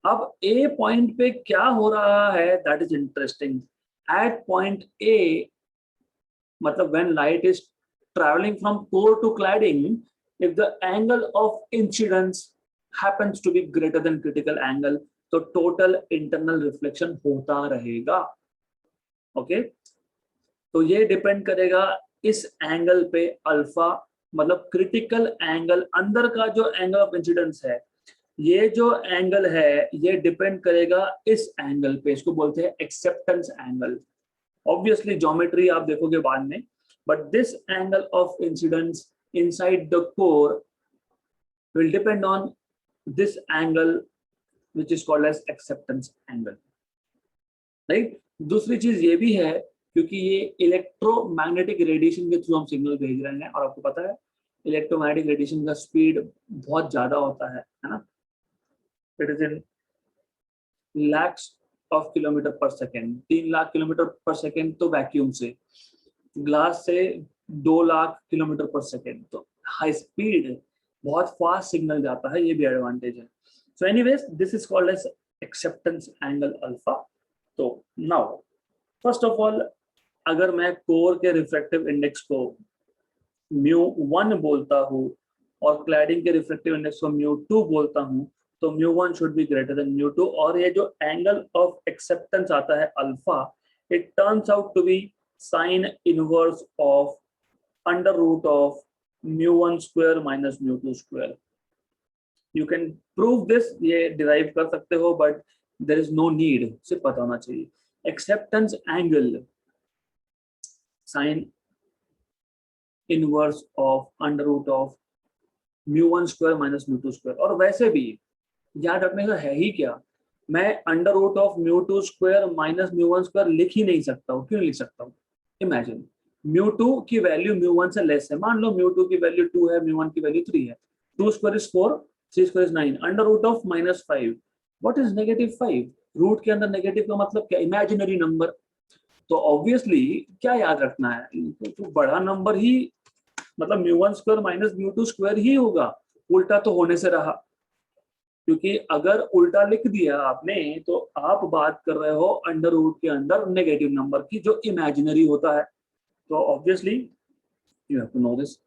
अब ए पॉइंट पे क्या हो रहा है, that is interesting. At point A, मतलब when light is travelling from core to cladding, if the angle of incidence happens to be greater than critical angle, तो total internal reflection होता रहेगा. Okay, तो ये डिपेंड करेगा इस angle पे alpha, मतलब क्रिटिकल एंगल, अंदर का जो एंगल ऑफ इंसिडेंस है, ये जो एंगल है ये डिपेंड करेगा इस एंगल पे. इसको बोलते हैं एक्सेप्टेंस एंगल. ऑब्वियसली ज्योमेट्री आप देखोगे बाद में, but this angle of incidence inside the core will depend on this angle, which is called as acceptance angle, right? दूसरी चीज ये भी है, क्योंकि ये इलेक्ट्रोमैग्नेटिक रेडिएशन के थ्रू हम सिग्नल भेज रहे हैं, और आपको पता है इलेक्ट्रोमैग्नेटिक रेडिएशन का स्पीड बहुत ज्यादा होता है ना. It is in lakhs of kilometre per second. 3 lakh kilometre per second तो वैक्यूम से, ग्लास से 2 लाख किलोमीटर पर सेकेंड. तो हाई स्पीड, बहुत फास्ट सिग्नल जाता है, ये भी एडवांटेज है. So anyways, this is called as acceptance angle alpha. तो नाउ फर्स्ट ऑफ ऑल, अगर मैं कोर के रिफ्रैक्टिव इंडेक्स को μ1 बोलता हूँ और क्लैडिंग के रिफ्रैक्टिव इंडेक्स को μ2 बोलता हूँ, तो μ1 शुड बी ग्रेटर देन μ2. और ये जो एंगल ऑफ एक्सेप्टेंस आता है alpha, it turns out to be sin inverse of under root of μ1 square minus μ2 square. You can prove this, ये derive कर सकते हो, but there is no need, सिर्फ पता होना चाहिए. Acceptance angle sin inverse of under root of μ1 square minus μ2 square. और वैसे भी याद रखने का है ही क्या, मैं under root of μ2 square minus μ1 square लिख ही नहीं सकता हूँ. क्यों लिख सकता हूँ? इमेजिन μ2 की वैल्यू μ1 से लेस है. मान लो μ2 की वैल्यू 2 है, μ1 की वैल्यू 3 है. 2 square is 4, 3 square is 9. Under root of -5, what is -5? Root के अंदर नेगेटिव का मतलब क्या? Imaginary number. तो ऑब्वियसली क्या याद रखना है, तो बड़ा नंबर ही, मतलब μ1 स्क्वायर माइनस μ2 स्क्वायर ही होगा. उल्टा तो होने से रहा, क्योंकि अगर उल्टा लिख दिया आपने तो आप बात कर रहे हो अंडर रूट के अंदर नेगेटिव नंबर की, जो इमेजिनरी होता है. तो obviously you have to know this.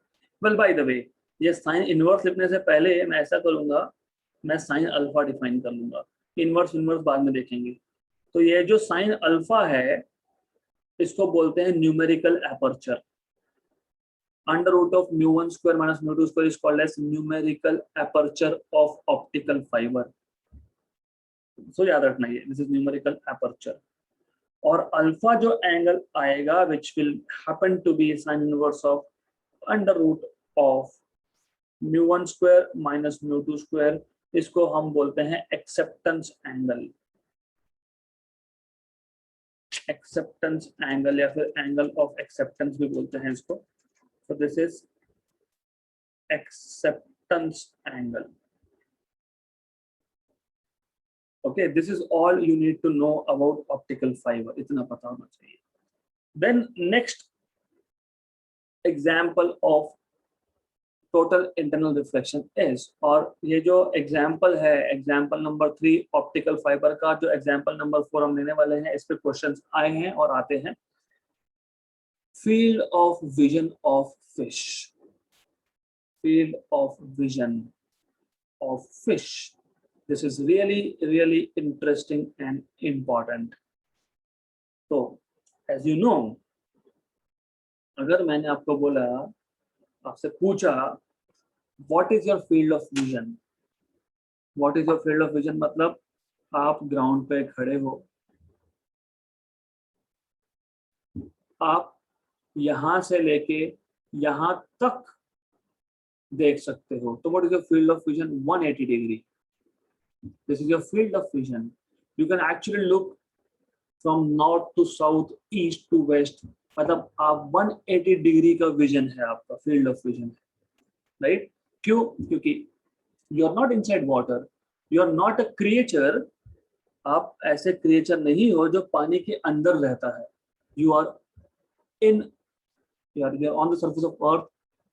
Well, by the way, ये साइन इनवर्स लिखने से पहले मैं ऐसा करूंगा, मैं साइन अल्फा डिफाइन कर लूंगा. इनवर्स बाद में देखेंगे. तो ये जो साइन अल्फा है, इसको बोलते हैं numerical aperture. Under root of μ1 square minus μ2 square is called as numerical aperture of optical fiber. So याद रखना ये, this is numerical aperture. और अल्फा जो एंगल आएगा, which will happen to be sin inverse of under root of μ1 square minus μ2 square, इसको हम बोलते हैं एक्सेप्टेंस एंगल. एक्सेप्टेंस एंगल या फिर एंगल ऑफ एक्सेप्टेंस भी बोलते हैं इसको. So this is acceptance angle. Okay, this is all you need to know about optical fiber. इतना पता होना चाहिए. Then next example of total internal reflection is, और ये जो example है example number 3 optical fiber का, जो example number 4 हम लेने वाले हैं, इस पे questions आए हैं और आते हैं. Field of vision of fish. Field of vision of fish. This is really interesting and important. So as you know, अगर मैंने आपको बोला, आपसे पूछा what is your field of vision, what is your field of vision, मतलब आप ground पे खड़े हो, आप यहां से लेके यहां तक देख सकते हो, तो what is your field of vision? 180 degree. This is your field of vision. You can actually look from north to south, east to west. मतलब आप 180 डिग्री का विजन है, आपका फील्ड ऑफ विजन है, राइट? क्यों? क्योंकि you are not inside water, you are not a creature. आप ऐसे क्रिएचर नहीं हो जो पानी के अंदर रहता है. You are on the surface of earth,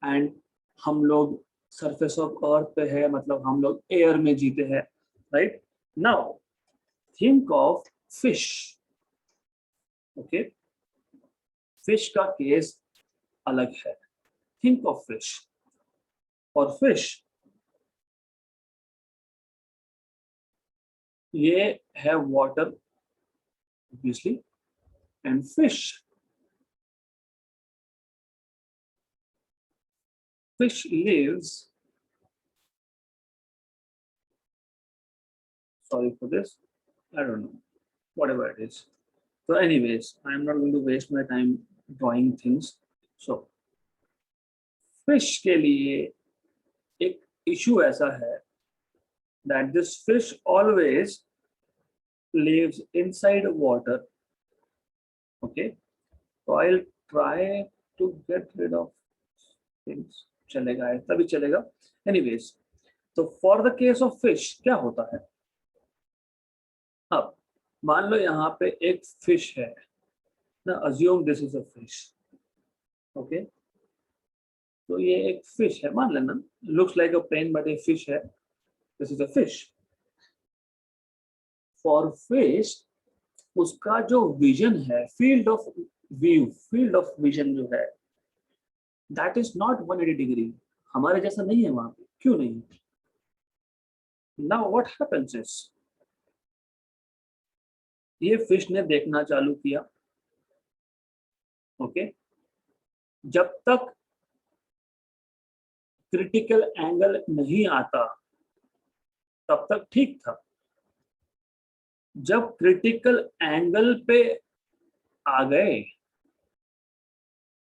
and हम लोग सरफेस ऑफ अर्थ पे है, मतलब हम लोग एयर में जीते हैं, right? Now think of fish. Okay, fish का केस अलग है. Think of fish. और फिश ये है water obviously, and fish lives, sorry for this, I don't know, whatever it is. So anyways, I am not going to waste my time drawing things. So fish के लिए एक issue ऐसा है that this fish always lives inside water. Okay, so I'll try to get rid of things. चलेगा, तभी चलेगा. Anyways, so for the case of fish क्या होता है? अब मान लो यहाँ पे एक फिश है ना, assume this is a fish. Okay, तो ये एक फिश है, मान लेना, looks like a plane but a fish है. This is a fish. For fish, उसका जो विजन है, field of view, field of vision जो है, that is not 180 degree. हमारे जैसा नहीं है वहां पे. क्यों नहीं? Now what happens is, ये फिश ने देखना चालू किया. ओके, जब तक क्रिटिकल एंगल नहीं आता तब तक ठीक था. जब क्रिटिकल एंगल पे आ गए,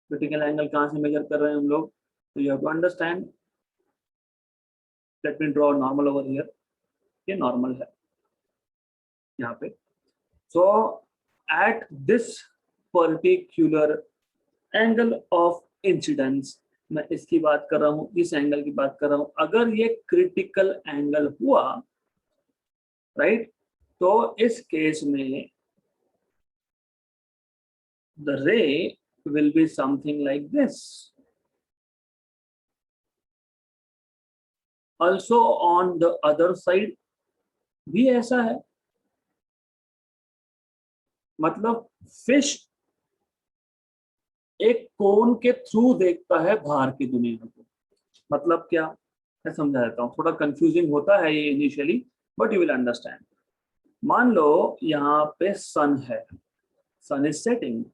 क्रिटिकल एंगल कहां से मेजर कर रहे हैं हम लोग, तो you have to understand. Let me draw normal over here. ये नॉर्मल है यहाँ पे. So at this particular angle of incidence, मैं इसकी बात कर रहा हूं, इस एंगल की बात कर रहा हूं. अगर ये क्रिटिकल एंगल हुआ, राइट, तो इस केस में द रे will be something like this. Also on the other side भी ऐसा है. मतलब फिश एक कोन के थ्रू देखता है बाहर की दुनिया को. मतलब क्या, मैं समझा देता हूँ. थोड़ा कंफ्यूजिंग होता है ये initially, but you will understand. मान लो यहाँ पे सन है, सन इज सेटिंग.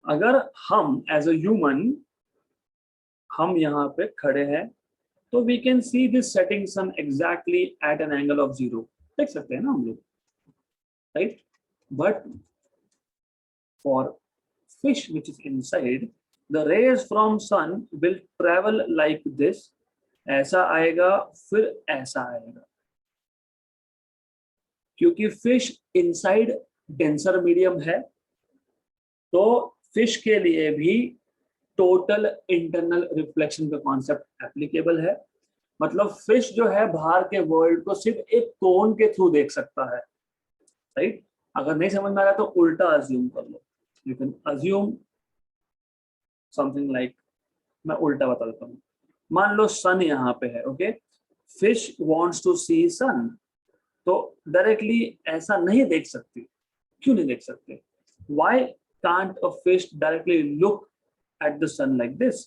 अगर हम एज अ ह्यूमन हम यहाँ पे खड़े हैं, तो we can see this setting sun exactly at an angle of 0. देख सकते हैं ना हम लोग, right? But for fish which is inside, the rays from sun will travel like this. ऐसा आएगा, फिर ऐसा आएगा, क्योंकि fish inside डेंसर मीडियम है, तो फिश के लिए भी टोटल इंटरनल रिफ्लेक्शन का कॉन्सेप्ट एप्लीकेबल है। मतलब फिश जो है बाहर के वर्ल्ड को सिर्फ एक कोन के थ्रू देख सकता है, राइट। अगर नहीं समझ में आ रहा तो उल्टा अज्यूम कर लो, you can assume something like, मैं उल्टा बता देता हूँ। मान लो सन यहाँ पे है, ओके, फिश वांट्स टू सी सन, तो डायरेक्टली ऐसा नहीं देख सकती। क्यों नहीं देख सकते? Why can't a fish directly look at the sun like this?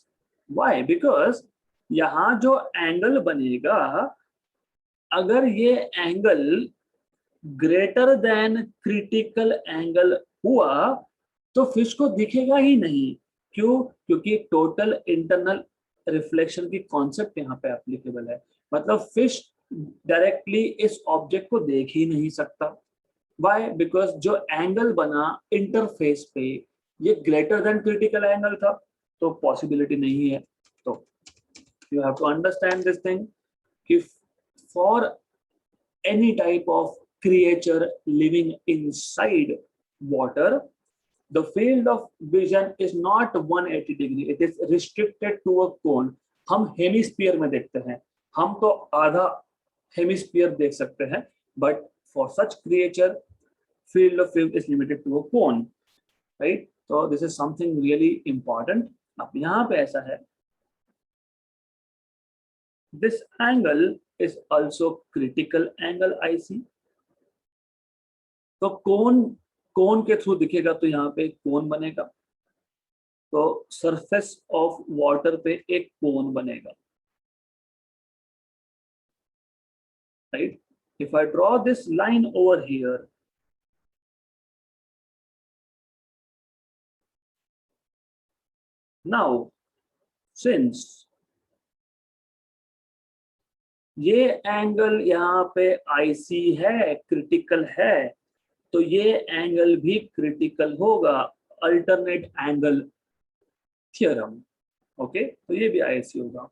Why? Because यहाँ जो एंगल बनेगा, अगर ये angle greater than critical angle हुआ तो फिश को दिखेगा ही नहीं। क्यों? क्योंकि टोटल इंटरनल रिफ्लेक्शन की कॉन्सेप्ट यहाँ पे एप्लीकेबल है। मतलब फिश डायरेक्टली इस ऑब्जेक्ट को देख ही नहीं सकता। वाई? बिकॉज जो एंगल बना इंटरफेस पे ये ग्रेटर देन क्रिटिकल एंगल था, तो पॉसिबिलिटी नहीं है। तो you have to understand this thing कि for any type of creature living inside water, the field of vision is not 180 degree, it is restricted to a cone। हम hemisphere में देखते हैं, हम तो आधा हेमिस्फीयर देख सकते हैं, but for such creature field of view is limited to a cone, right? So this is something really important। अब यहाँ पे ऐसा है, this angle is also critical angle IC। तो कोन के थ्रू दिखेगा तो यहाँ पे कोन बनेगा, तो सरफेस ऑफ वाटर पे एक कोन बनेगा, right. If I draw this line over here, now since ये एंगल यहाँ पे आईसी है, क्रिटिकल है, तो ये एंगल भी क्रिटिकल होगा, अल्टरनेट एंगल थ्योरम, ओके। तो ये भी आईसी होगा।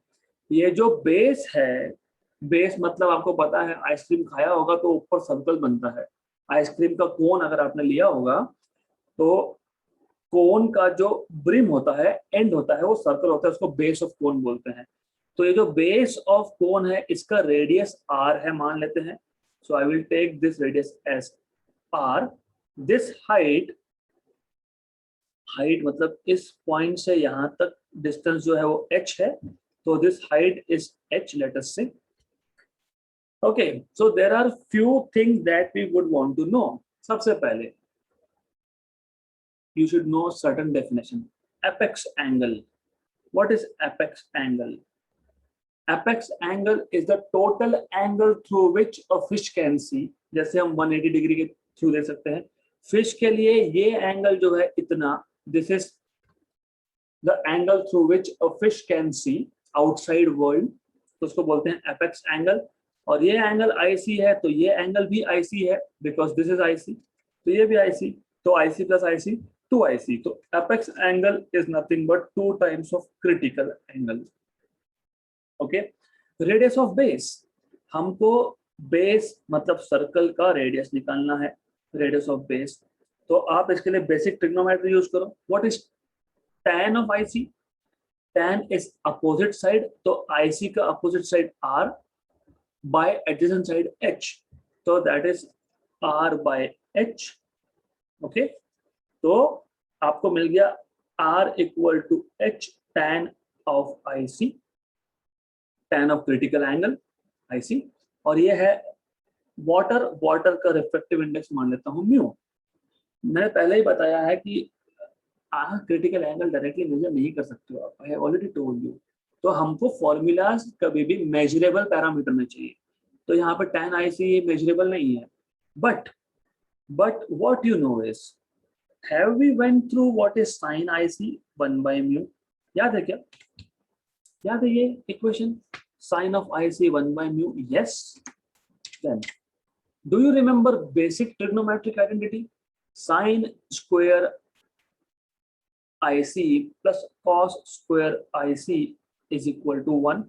ये जो बेस है, बेस मतलब आपको पता है आइसक्रीम खाया होगा तो ऊपर सर्कल बनता है। आइसक्रीम का कोन अगर आपने लिया होगा तो कोन का जो ब्रिम होता है, एंड होता है, वो सर्कल होता है, उसको बेस ऑफ कोन बोलते हैं। तो ये जो बेस ऑफ कोन है इसका रेडियस आर है मान लेते हैं। So I will take this radius as R. This height मतलब इस पॉइंट से यहां तक डिस्टेंस जो है वो h है, तो this height is h, let us say. Okay, so there are few things that we would want to know. सबसे पहले you should know certain definition। apex angle, what is apex angle? Apex angle is the total angle through which a fish can see। जैसे हम 180 degree के through दे सकते हैं, fish के लिए ये एंगल जो है इतना, this is the angle through which a fish can see outside world, तो उसको बोलते हैं एपेक्स एंगल। और ये एंगल आईसी है तो ये एंगल भी आईसी है, बिकॉज दिस इज आईसी, तो ये भी आईसी, तो आईसी प्लस आईसी 2IC। तो apex angle is nothing but 2 times of critical angle, okay. Radius of base, हमको बेस मतलब सर्कल का रेडियस निकालना है, रेडियस ऑफ बेस। तो आप इसके लिए बेसिक ट्रिग्नोमेट्री यूज करो। What is tan of IC? tan is opposite side, तो IC का opposite side R by adjacent side H, तो that is R by H, okay. तो आपको मिल गया R equal to H tan of IC, tan of critical angle IC। और ये है वाटर का रिफ्रैक्टिव इंडेक्स मान लेता हूं म्यू। मैंने पहले ही बताया है कि क्रिटिकल एंगल डायरेक्टली मेजर नहीं कर सकते हो आप, I have already told you. तो हमको फॉर्मूलाज कभी भी मेजरेबल पैरामीटर में चाहिए, तो यहाँ पे tan IC मेजरेबल नहीं है। But what you know is, have we went through what is sin IC 1 by mu? याद है क्या? याद है ये equation sin of IC 1 by mu? yes। then do you remember basic trigonometric identity? sin square IC plus cos square IC is equal to 1।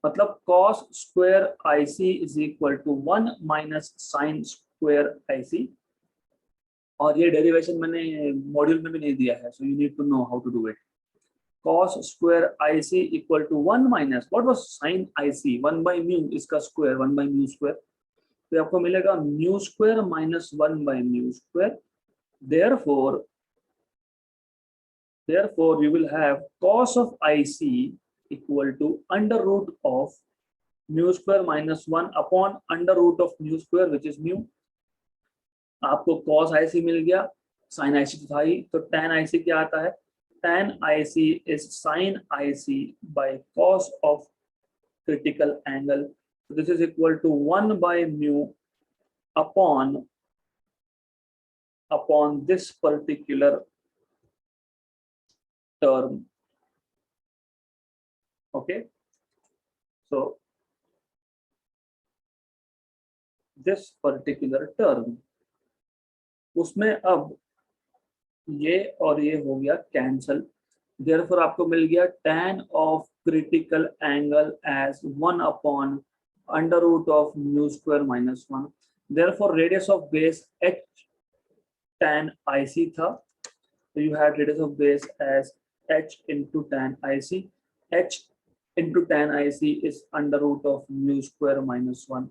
मतलब cos square IC is equal to 1 minus sin square IC। और ये derivation मैंने module में भी नहीं दिया है, so you need to know how to do it. cos square IC equal to 1 minus what was sin IC 1 by mu इसका square 1 by mu square, तो आपको मिलेगा mu square minus 1 by mu square. Therefore you will have cos of IC equal to under root of mu square minus 1 upon under root of mu square which is mu. आपको cos IC मिल गया, sin IC तो था ही, तो tan IC क्या आता है? Tan IC is sin IC by cos of critical angle. So this is equal to 1 by mu upon this particular term. Okay, so this particular term, उसमें अब ये और ये हो गया कैंसल. Therefore आपको मिल गया tan of critical angle as 1 upon under root of mu square minus 1. Therefore radius of base h tan IC था, so you had radius of base as h into tan IC. h into tan IC is under root of mu square minus 1.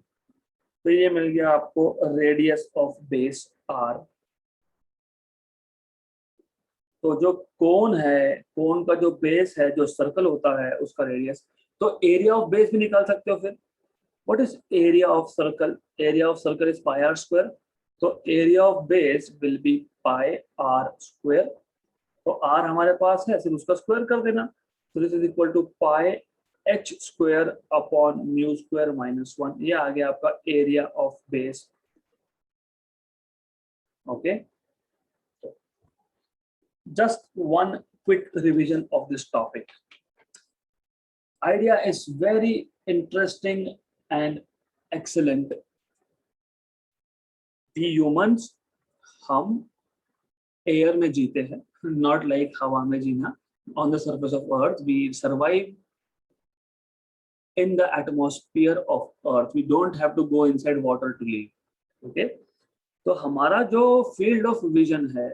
तो ये मिल गया आपको radius of base r. तो जो कोन है, कोन का जो बेस है, जो सर्कल होता है उसका रेडियस, तो एरिया ऑफ बेस भी निकाल सकते हो फिर. What is area of circle? Area of circle is pi R square. तो area of base will be pi R square. तो आर हमारे पास है, सिर्फ उसका स्क्वायर कर देना. तो this is equal to pi H square upon mu square minus 1. ये आ गया आपका area of base. Okay, just one quick revision of this topic. Idea is very interesting and excellent. We humans, हम air में जीते हैं, not like हवा में जीना. On the surface of earth we survive in the atmosphere of earth. We don't have to go inside water to live. Okay, तो हमारा जो field of vision है,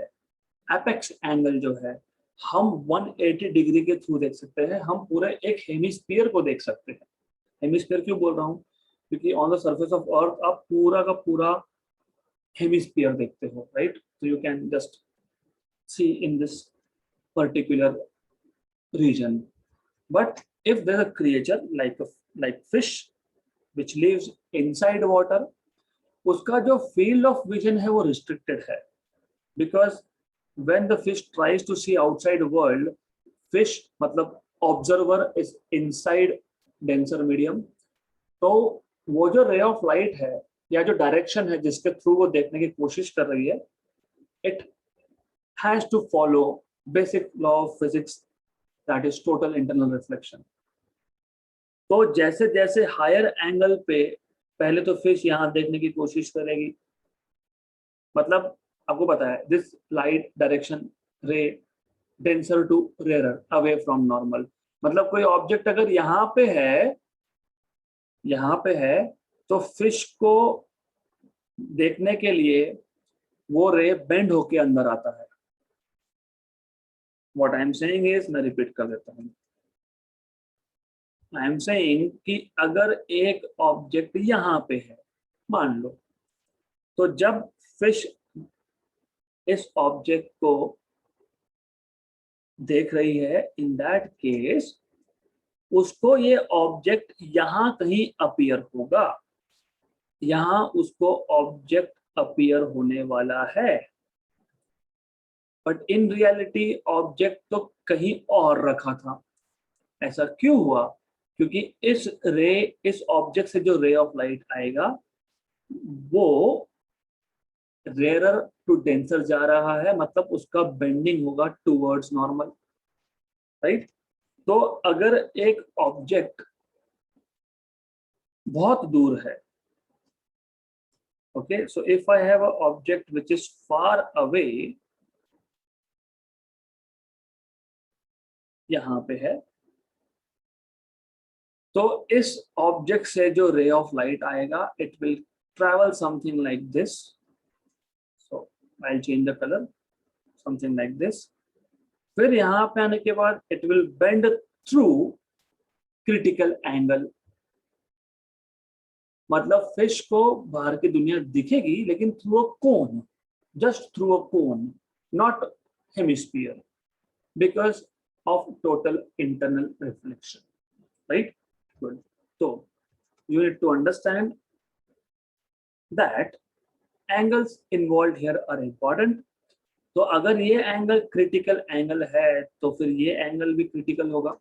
एपेक्स एंगल जो है, हम 180 डिग्री के थ्रू देख सकते हैं. हम पूरे एक हेमिस्फीयर को देख सकते हैं. हेमिस्फीयर क्यों बोल रहा हूँ? क्योंकि on the surface of earth आप पूरा का पूरा हेमिस्फीयर देखते हो, राइट? तो you can just see in this particular region. But if there a creature like fish which lives inside water, उसका जो फील्ड ऑफ विजन है वो रिस्ट्रिक्टेड है. Because when the fish tries to see outside world, fish मतलब observer is inside denser medium. तो वो जो ray of light है या जो डायरेक्शन है जिसके थ्रू वो देखने की कोशिश कर रही है, it has to follow basic law of physics, that is total internal reflection. तो जैसे जैसे हायर एंगल पे पहले तो फिश यहाँ देखने की कोशिश करेगी, मतलब आपको पता है this light direction ray denser to rarer away from normal. मतलब कोई ऑब्जेक्ट अगर यहाँ पे है तो फिश को देखने के लिए वो रे बेंड होके अंदर आता है. What I am saying is, मैं रिपीट कर देता हूँ. आई एम सेइंग कि अगर एक ऑब्जेक्ट यहाँ पे है मान लो, तो जब फिश इस ऑब्जेक्ट को देख रही है, इन दैट केस उसको ये ऑब्जेक्ट यहाँ कहीं अपीयर होगा, यहाँ उसको ऑब्जेक्ट अपीयर होने वाला है. बट इन रियलिटी ऑब्जेक्ट तो कहीं और रखा था. ऐसा क्यों हुआ? क्योंकि इस ऑब्जेक्ट से जो रे ऑफ लाइट आएगा वो रेयरर टू डेंसर जा रहा है, मतलब उसका बेंडिंग होगा टूवर्ड्स नॉर्मल, राइट? तो अगर एक ऑब्जेक्ट बहुत दूर है, okay, so if I have a object which is far away, यहाँ पे है, तो इस ऑब्जेक्ट से जो रे ऑफ लाइट आएगा it will travel something like this. I'll change the color, something like this. फिर यहाँ पे आने के बाद it will bend through critical angle. मतलब फिश को बाहर की दुनिया दिखेगी लेकिन through a cone, just through a cone, not hemisphere, because of total internal reflection, right? Good. तो you need to understand that angles involved here are important. तो अगर ये एंगल क्रिटिकल एंगल है तो फिर ये एंगल भी क्रिटिकल होगा,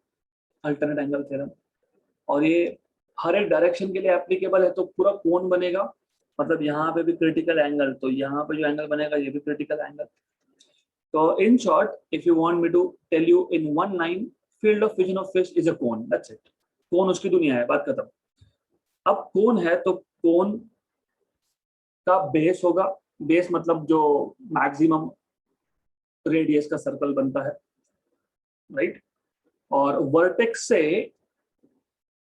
अल्टरनेट एंगल थ्योरम. और ये हर एक डायरेक्शन के लिए एप्लीकेबल है, तो पूरा कोन बनेगा. मतलब यहाँ पे भी क्रिटिकल एंगल, तो यहाँ पे जो एंगल बनेगा ये भी क्रिटिकल एंगल. तो in short, if you want me to tell you in one line, field of vision of fish is a cone, that's it. Cone उसकी दुनिया है, बात खत्म. अब कोन है तो कोन का बेस होगा. बेस मतलब जो मैक्सिमम रेडियस का सर्कल बनता है, राइट? और वर्टेक्स से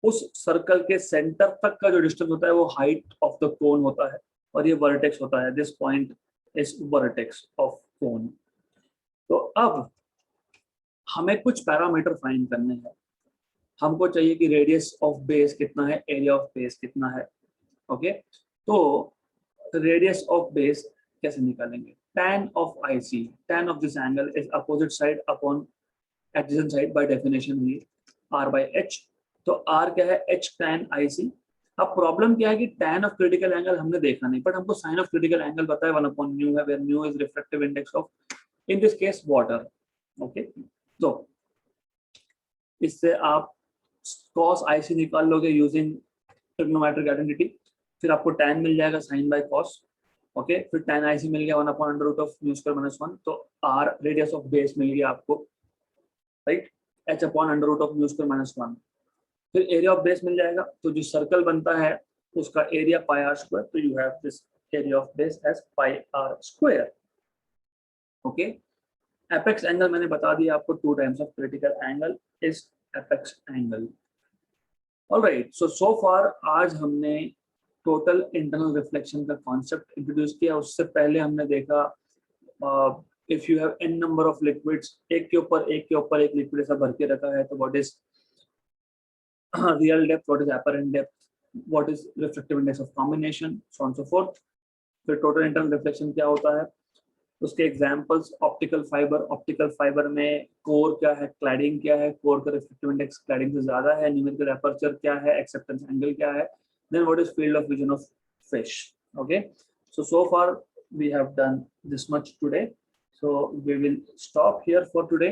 उस सर्कल के सेंटर तक का जो डिस्टेंस होता है वो हाइट ऑफ द कोन होता है, और ये वर्टेक्स होता है. This point is vertex of cone. तो अब हमें कुछ पैरामीटर फाइंड करने हैं. हमको चाहिए कि रेडियस ऑफ बेस कितना है, एरिया ऑफ बेस कितना है. ओके, तो रेडियस ऑफ बेस कैसे निकालेंगे? tan of IC, tan of this angle is opposite side upon adjacent side by definition he r by h. तो r क्या है? h tan IC. अब प्रॉब्लम क्या है कि tan of critical angle हमने देखा नहीं, बट हमको sin of critical angle पता है, 1/μ है, where μ is refractive index of, in this case, water. Okay, तो इससे आप cos IC निकाल लोगे यूजिंग ट्रिग्नोमेट्रिक आइडेंटिटी. फिर आपको tan मिल जाएगा sin by cos. ओके, फिर tan IC मिल गया 1/√μ²-1. तो r रेडियस ऑफ बेस मिल गया आपको, राइट? h/√μ²-1. फिर एरिया ऑफ बेस मिल जाएगा. तो जो सर्कल बनता है उसका एरिया पाई r स्क्वायर. तो you have this area of base as pi r square. Okay, apex angle मैंने बता दिया आपको. 2 times of critical angle is apex angle. Alright, so far आज हमने टोटल इंटरनल रिफ्लेक्शन का कॉन्सेप्ट इंट्रोड्यूस किया. उससे पहले हमने देखा if you have n number of liquids, एक के ऊपर एक लिक्विड ऐसा भर के रखा है, तो what is real depth, what is apparent depth, what is reflective index of combination, so on so fourth. फिर टोटल इंटरनल रिफ्लेक्शन क्या होता है, उसके एग्जांपल्स. ऑप्टिकल फाइबर में कोर क्या है, क्लैडिंग क्या है, कोर का रिफ्लेक्टिव इंडेक्स क्लैडिंग से ज्यादा है, न्यूमेरिकल एपर्चर क्या है, एक्सेप्टेंस एंगल क्या है, then what is field of vision of fish. Okay, so far we have done this much today, so we will stop here for today.